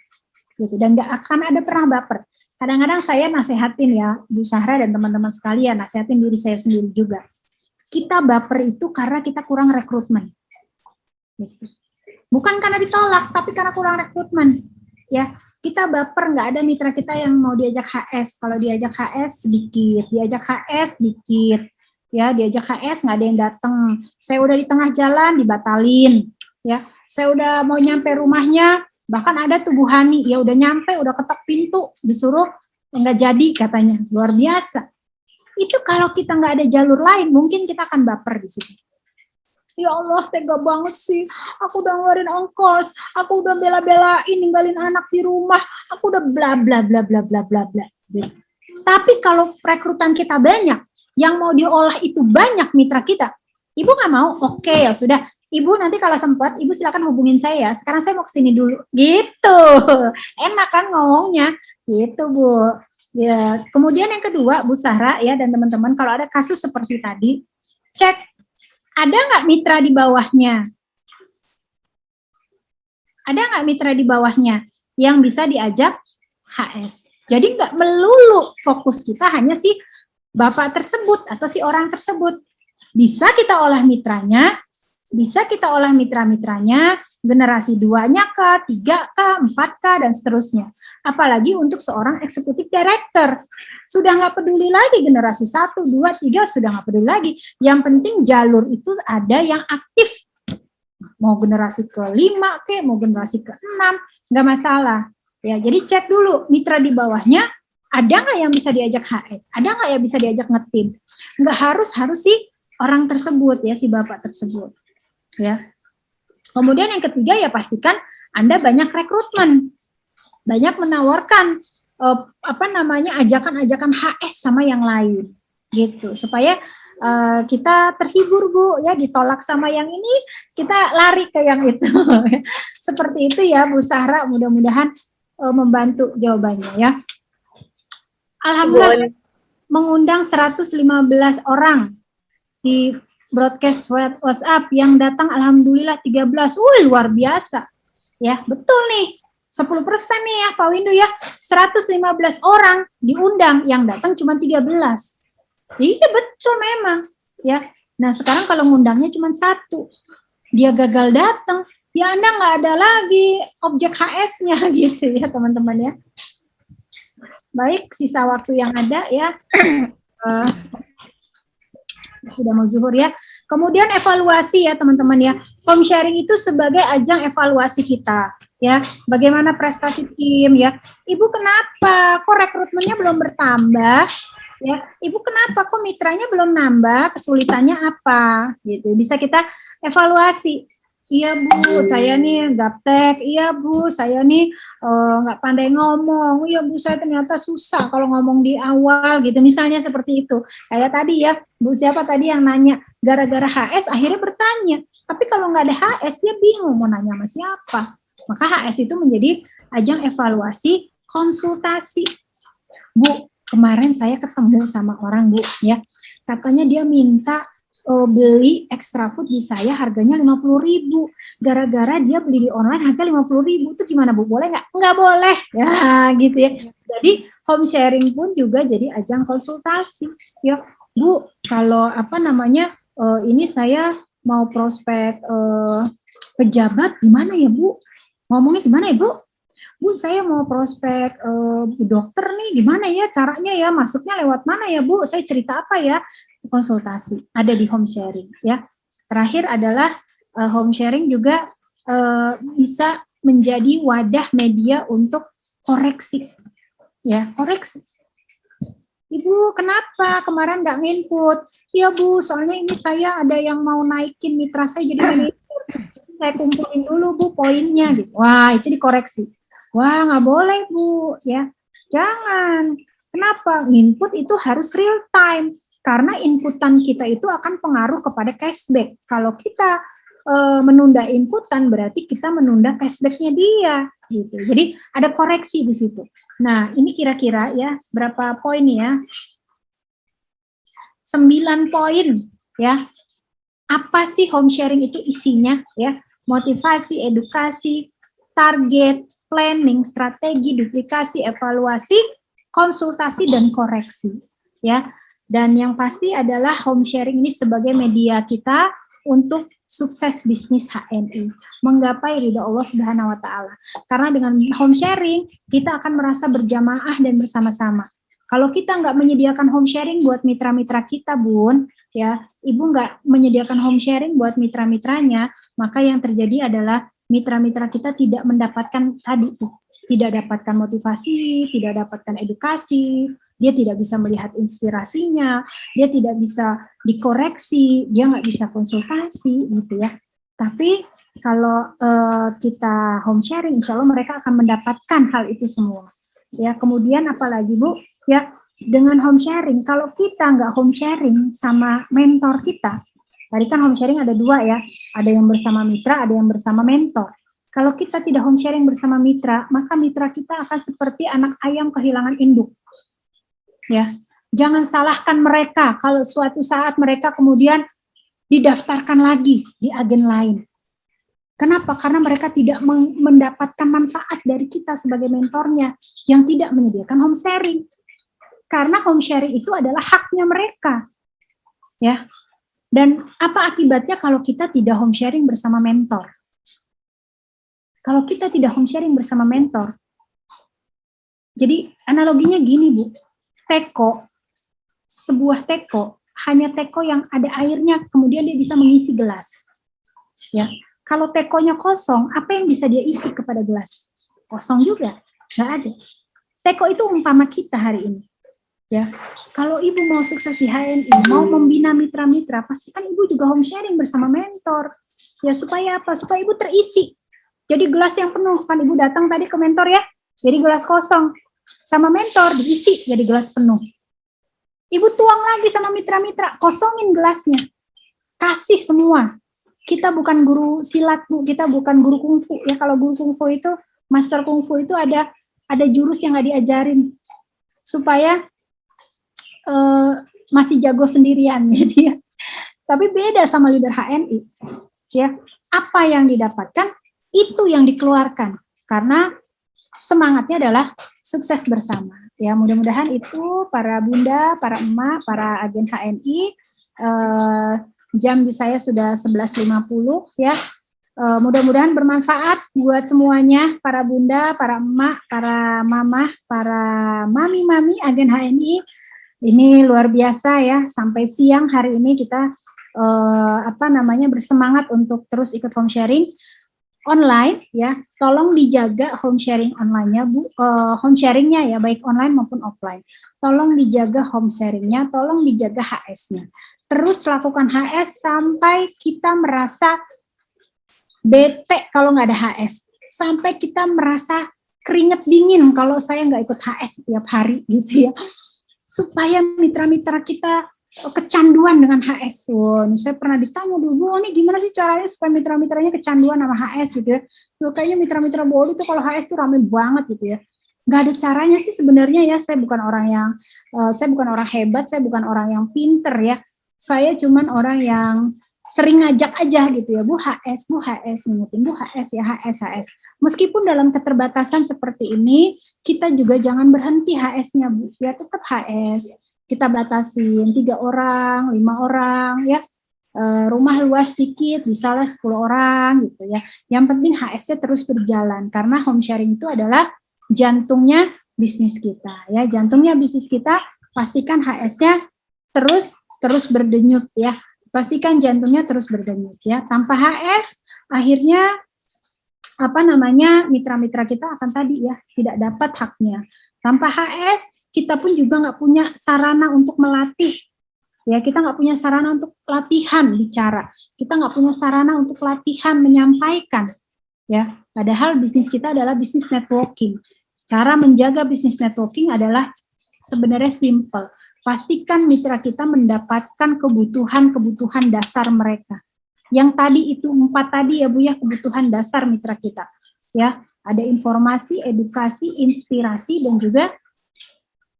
Gitu. Dan nggak akan ada pernah baper. Kadang-kadang saya nasehatin ya, Bu Sahra dan teman-teman sekalian, nasehatin diri saya sendiri juga. Kita baper itu karena kita kurang rekrutmen. Gitu. Bukan karena ditolak, tapi karena kurang rekrutmen. Ya, kita baper, nggak ada mitra kita yang mau diajak HS. Kalau diajak HS sedikit, ya, diajak HS nggak ada yang datang. Saya udah di tengah jalan dibatalin, ya. Saya udah mau nyampe rumahnya, bahkan ada tuh Bu Hani, ya udah nyampe, udah ketok pintu, disuruh nggak jadi katanya. Luar biasa. Itu kalau kita nggak ada jalur lain, mungkin kita akan baper di situ. Ya Allah, tega banget sih. Aku udah ngeluarin ongkos, aku udah bela-belain ninggalin anak di rumah, aku udah bla bla bla bla bla bla bla. Tapi kalau rekrutan kita banyak, yang mau diolah itu banyak mitra kita, ibu nggak mau? Oke, ya sudah. Ibu nanti kalau sempat, ibu silakan hubungin saya. Sekarang saya mau kesini dulu. Gitu. Enak kan ngomongnya? Gitu, Bu. Ya. Kemudian yang kedua, Bu Sahra ya dan teman-teman, kalau ada kasus seperti tadi, cek. Ada nggak mitra di bawahnya? Ada nggak mitra di bawahnya yang bisa diajak HS? Jadi nggak melulu fokus kita hanya si bapak tersebut atau si orang tersebut. Bisa kita olah mitranya, bisa kita olah mitra-mitranya, generasi 2-nya K, 3K, 4K, dan seterusnya. Apalagi untuk seorang eksekutif director. Sudah nggak peduli lagi generasi 1, 2, 3, sudah nggak peduli lagi. Yang penting jalur itu ada yang aktif. Mau generasi ke-5, mau generasi ke-6, nggak masalah. Ya, jadi cek dulu mitra di bawahnya, ada nggak yang bisa diajak HS? Ada nggak yang bisa diajak ngetim? Nggak harus si orang tersebut, ya, si bapak tersebut. Ya. Kemudian yang ketiga ya pastikan Anda banyak rekrutmen, banyak menawarkan ajakan-ajakan HS sama yang lain, gitu, supaya kita terhibur Bu, ya, ditolak sama yang ini, kita lari ke yang itu. Seperti itu ya Bu Sahra, mudah-mudahan membantu jawabannya ya. Alhamdulillah mengundang 115 orang di broadcast WhatsApp, yang datang alhamdulillah 13. Luar biasa. Ya, betul nih. 10% nih ya Pak Windu ya. 115 orang diundang, yang datang cuma 13. Iya betul memang ya. Nah, sekarang kalau ngundangnya cuma 1, dia gagal datang, ya Anda nggak ada lagi objek HS-nya gitu ya teman-teman ya. Baik, sisa waktu yang ada ya. Sudah mau zuhur ya. Kemudian evaluasi ya teman-teman ya. Home sharing itu sebagai ajang evaluasi kita ya. Bagaimana prestasi tim ya. Ibu kenapa kok rekrutmennya belum bertambah? Ya, Ibu kenapa kok mitranya belum nambah? Kesulitannya apa? Gitu. Bisa kita evaluasi. Iya Bu, saya nih gaptek. Iya Bu, saya nih nggak pandai ngomong. Iya Bu, saya ternyata susah kalau ngomong di awal gitu. Misalnya seperti itu. Kayak tadi ya, Bu siapa tadi yang nanya, gara-gara HS akhirnya bertanya. Tapi kalau nggak ada HS, dia bingung mau nanya sama siapa. Maka HS itu menjadi ajang evaluasi konsultasi. Bu, kemarin saya ketemu sama orang Bu, ya. Katanya dia minta beli extra food di saya harganya 50.000. Gara-gara dia beli di online harga 50.000. Itu gimana Bu? Boleh nggak? Nggak boleh. Ya, gitu ya. Jadi home sharing pun juga jadi ajang konsultasi. Ya, Bu, kalau ini saya mau prospek pejabat gimana ya Bu? Ngomongnya gimana ya Bu? Bu, saya mau prospek dokter nih, gimana ya caranya ya, masuknya lewat mana ya Bu? Saya cerita apa ya? Konsultasi, ada di home sharing ya. Terakhir adalah home sharing juga bisa menjadi wadah media untuk koreksi. Ya, koreksi. Ibu, kenapa kemarin nggak nginput? Iya Bu, soalnya ini saya ada yang mau naikin mitra saya jadi manajer. Saya kumpulin dulu Bu poinnya gitu. Wah, itu dikoreksi. Wah, nggak boleh Bu, ya. Jangan. Kenapa? Input itu harus real time. Karena inputan kita itu akan pengaruh kepada cashback. Kalau kita menunda inputan, berarti kita menunda cashbacknya dia. Gitu. Jadi ada koreksi di situ. Nah, ini kira-kira ya, berapa poin ya? 9 poin ya. Apa sih home sharing itu isinya ya? Motivasi, edukasi, target, planning, strategi, duplikasi, evaluasi, konsultasi, dan koreksi. Ya, dan yang pasti adalah home sharing ini sebagai media kita untuk sukses bisnis HNI, menggapai ridha Allah Subhanahu wa Ta'ala. Karena dengan home sharing kita akan merasa berjamaah dan bersama-sama. Kalau kita nggak menyediakan home sharing buat mitra-mitra kita, Bun, ya, Ibu nggak menyediakan home sharing buat mitra-mitranya, maka yang terjadi adalah mitra-mitra kita tidak mendapatkan tadi tuh, tidak dapatkan motivasi, tidak dapatkan edukasi, dia tidak bisa melihat inspirasinya, dia tidak bisa dikoreksi, dia nggak bisa konsultasi gitu ya. Tapi kalau kita home sharing, insya Allah mereka akan mendapatkan hal itu semua. Ya, kemudian apalagi Bu, ya, dengan home sharing, kalau kita nggak home sharing sama mentor kita, tadi kan home sharing ada 2 ya, ada yang bersama mitra, ada yang bersama mentor. Kalau kita tidak home sharing bersama mitra, maka mitra kita akan seperti anak ayam kehilangan induk. Ya, jangan salahkan mereka kalau suatu saat mereka kemudian didaftarkan lagi di agen lain. Kenapa? Karena mereka tidak mendapatkan manfaat dari kita sebagai mentornya yang tidak menyediakan home sharing. Karena home sharing itu adalah haknya mereka. Ya. Dan apa akibatnya kalau kita tidak home sharing bersama mentor? Kalau kita tidak home sharing bersama mentor, jadi analoginya gini Bu, teko, sebuah teko, hanya teko yang ada airnya, kemudian dia bisa mengisi gelas. Ya, kalau tekonya kosong, apa yang bisa dia isi kepada gelas? Kosong juga, nggak ada. Teko itu umpama kita hari ini. Ya, kalau Ibu mau sukses di HNI, mau membina mitra-mitra, pastikan Ibu juga home sharing bersama mentor. Ya, supaya apa? Supaya Ibu terisi. Jadi gelas yang penuh, kan Ibu datang tadi ke mentor ya, jadi gelas kosong. Sama mentor diisi jadi gelas penuh. Ibu tuang lagi sama mitra-mitra, kosongin gelasnya. Kasih semua. Kita bukan guru silat, Bu, kita bukan guru kungfu. Ya, kalau guru kungfu itu, master kungfu itu ada jurus yang nggak diajarin. Supaya masih jago sendirian gitu ya. Tapi beda sama leader HNI. Ya, apa yang didapatkan itu yang dikeluarkan karena semangatnya adalah sukses bersama. Ya, mudah-mudahan itu para bunda, para emak, para agen HNI, jam di saya sudah 11.50 ya. Mudah-mudahan bermanfaat buat semuanya, para bunda, para emak, para mamah, para mami-mami agen HNI. Ini luar biasa ya, sampai siang hari ini kita bersemangat untuk terus ikut home sharing online ya. Tolong dijaga home sharing online-nya Bu, home sharing-nya ya, baik online maupun offline. Tolong dijaga home sharing-nya, tolong dijaga HS-nya. Terus lakukan HS sampai kita merasa bete kalau nggak ada HS, sampai kita merasa keringet dingin kalau saya nggak ikut HS setiap hari gitu ya, supaya mitra-mitra kita kecanduan dengan HS. Saya pernah ditanya dulu, ini gimana sih caranya supaya mitra-mitranya kecanduan sama HS gitu ya. Kayaknya mitra-mitra Boli itu kalau HS tuh rame banget gitu ya. Nggak ada caranya sih sebenarnya ya. Saya bukan orang hebat, saya bukan orang yang pinter ya. Saya cuman orang yang sering ngajak aja gitu ya, Bu HS, ngingetin Bu HS ya, HS. Meskipun dalam keterbatasan seperti ini, kita juga jangan berhenti HS-nya Bu, ya tetap HS. Kita batasin 3 orang, 5 orang ya, rumah luas sedikit, misalnya 10 orang gitu ya. Yang penting HS-nya terus berjalan, karena home sharing itu adalah jantungnya bisnis kita ya, jantungnya bisnis kita. Pastikan HS-nya terus berdenyut ya. Pastikan jantungnya terus berdenyut ya. Tanpa HS, akhirnya mitra-mitra kita akan tadi ya tidak dapat haknya. Tanpa HS, kita pun juga nggak punya sarana untuk melatih. Ya, kita nggak punya sarana untuk latihan bicara. Kita nggak punya sarana untuk latihan menyampaikan. Ya, padahal bisnis kita adalah bisnis networking. Cara menjaga bisnis networking adalah sebenarnya simple. Pastikan mitra kita mendapatkan kebutuhan dasar mereka. Yang tadi itu 4 tadi ya Bu ya, kebutuhan dasar mitra kita. Ya, ada informasi, edukasi, inspirasi, dan juga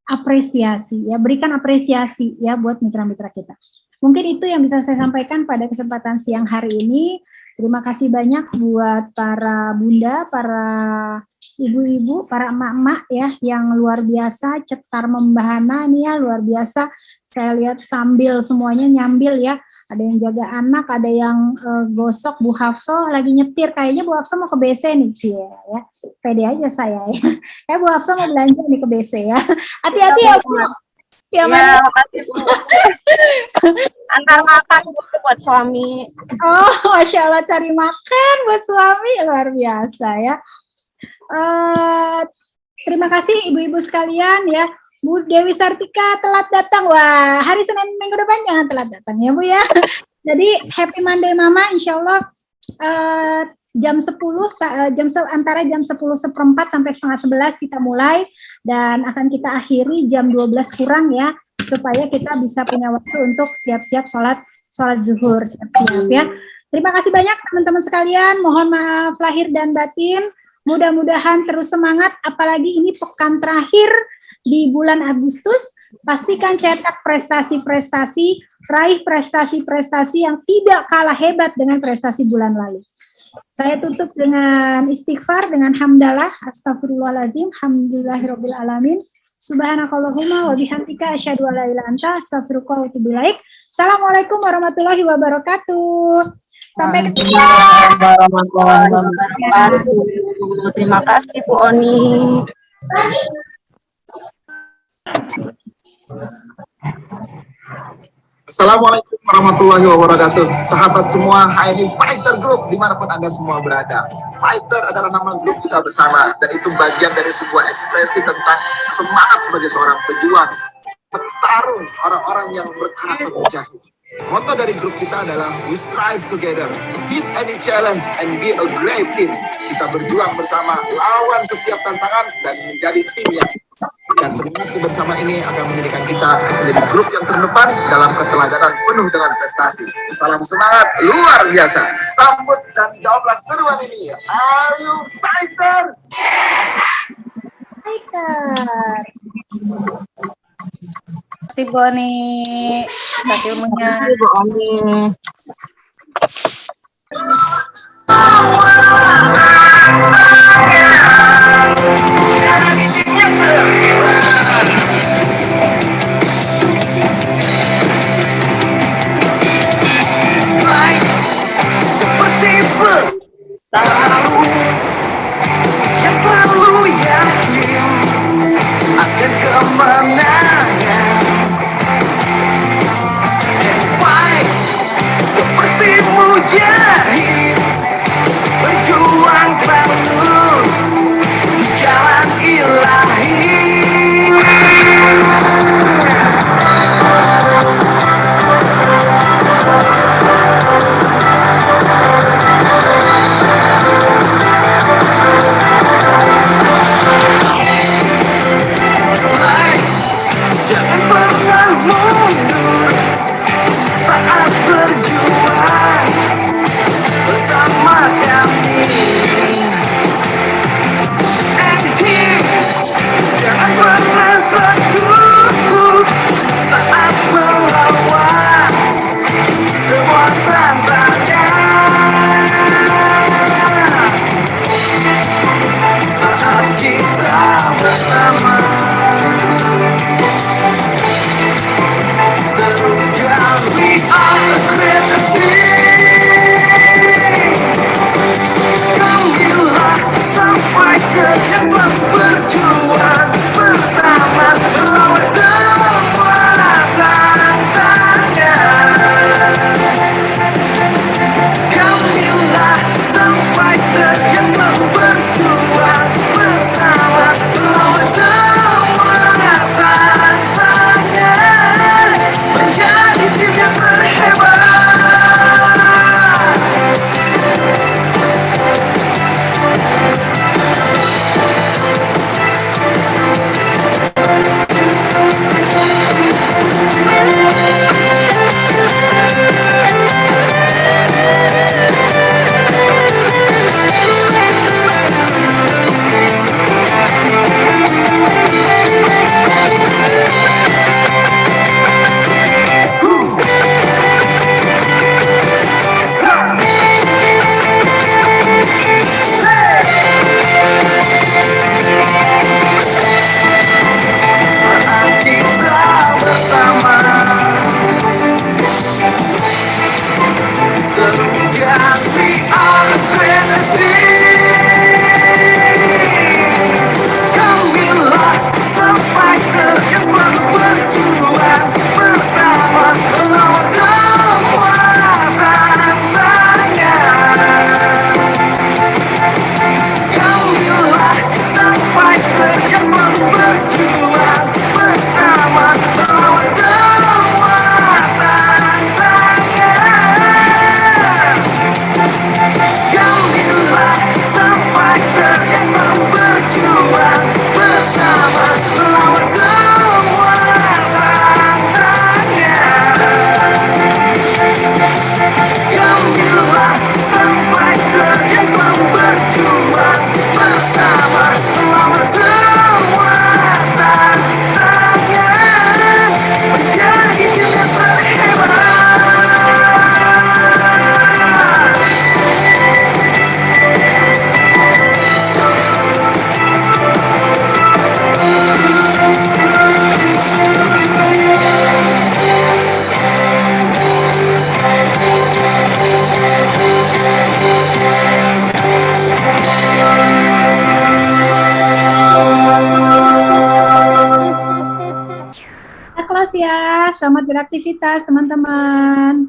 apresiasi. Ya, berikan apresiasi ya buat mitra-mitra kita. Mungkin itu yang bisa saya sampaikan pada kesempatan siang hari ini. Terima kasih banyak buat para bunda, para ibu-ibu, para emak-emak ya yang luar biasa, cetar membahana nih ya, luar biasa. Saya lihat sambil semuanya nyambil ya. Ada yang jaga anak, ada yang gosok. Bu Hafsah lagi nyetir, kayaknya Bu Hafsah mau ke BC nih, ya. Pede aja saya ya. Bu Hafsah mau belanja nih ke BC ya. Hati-hati ya Bu. Ya, makasih Bu. Antar makan buat suami. Oh, Masya Allah, cari makan buat suami, luar biasa ya. Terima kasih ibu-ibu sekalian ya. Bu Dewi Sartika telat datang. Wah, hari Senin minggu depan jangan telat datang ya Bu ya. Jadi Happy Monday Mama, insya Allah antara jam 10.15 sampai setengah 11 kita mulai, dan akan kita akhiri jam 12 kurang ya, supaya kita bisa punya waktu untuk siap-siap sholat zuhur, siap-siap ya. Terima kasih banyak teman-teman sekalian, mohon maaf lahir dan batin. Mudah-mudahan terus semangat, apalagi ini pekan terakhir di bulan Agustus. Pastikan cetak prestasi-prestasi, raih prestasi-prestasi yang tidak kalah hebat dengan prestasi bulan lalu. Saya tutup dengan istighfar, dengan hamdalah, astagfirullahaladzim, hamdulillahirabbil alamin, subhanakallahumma wa bihamdika asyhadu an la ilaha illa anta astaghfiruka wa atubu ilaik. Assalamualaikum warahmatullahi wabarakatuh. Sampai ketemu. Warahmatullahi wabarakatuh. Terima kasih Bu Oni. Assalamualaikum warahmatullahi wabarakatuh. Sahabat semua HNI Fighter Group dimanapun Anda semua berada. Fighter adalah nama grup kita bersama, dan itu bagian dari sebuah ekspresi tentang semangat sebagai seorang pejuang, petarung, orang-orang yang berkarakter mujahid. Moto dari grup kita adalah we strive together, beat any challenge and be a great team. Kita berjuang bersama, lawan setiap tantangan dan menjadi tim yang hebat. Dan semangat bersama ini akan menjadikan kita menjadi grup yang terdepan dalam keteladanan penuh dengan prestasi. Salam semangat luar biasa. Sambut dan jawablah seruan ini. Are you fighter? Fighter. Kasih Boni, kasih ilmunya. Bu Oni. Baik seperti petarung yang selalu yakin akan kemenangan. And fight seperti mujahid berjuang selalu di jalan ilahi. Jangan pernah mundur saat berjuang bersama kami. And here, jangan pernah takut saat melawan semua tantangan. Saat kita bersama. We are a great team. Kamilah sang fighter yang selalu berjuang bersama melawan semua tantangan. Kamilah sang fighter yang selalu berjuang bersama melawan semua tantangan. Menjadi tim yang terhebat. Saat kita bersama serukan we are a great team. Kamilah sang fighter yang selalu berjuang bersama melawan semua tantangan. Kamilah sang fighter yang selalu berjuang bersama melawan semua tantangan. Kamilah sang fighter yang selalu berjuang bersama melawan semua tantangan. Kamilah sang fighter yang selalu berjuang bersama melawan semua tantangan. Menjadi tim yang terhebat. Kita close ya. Selamat beraktivitas teman-teman.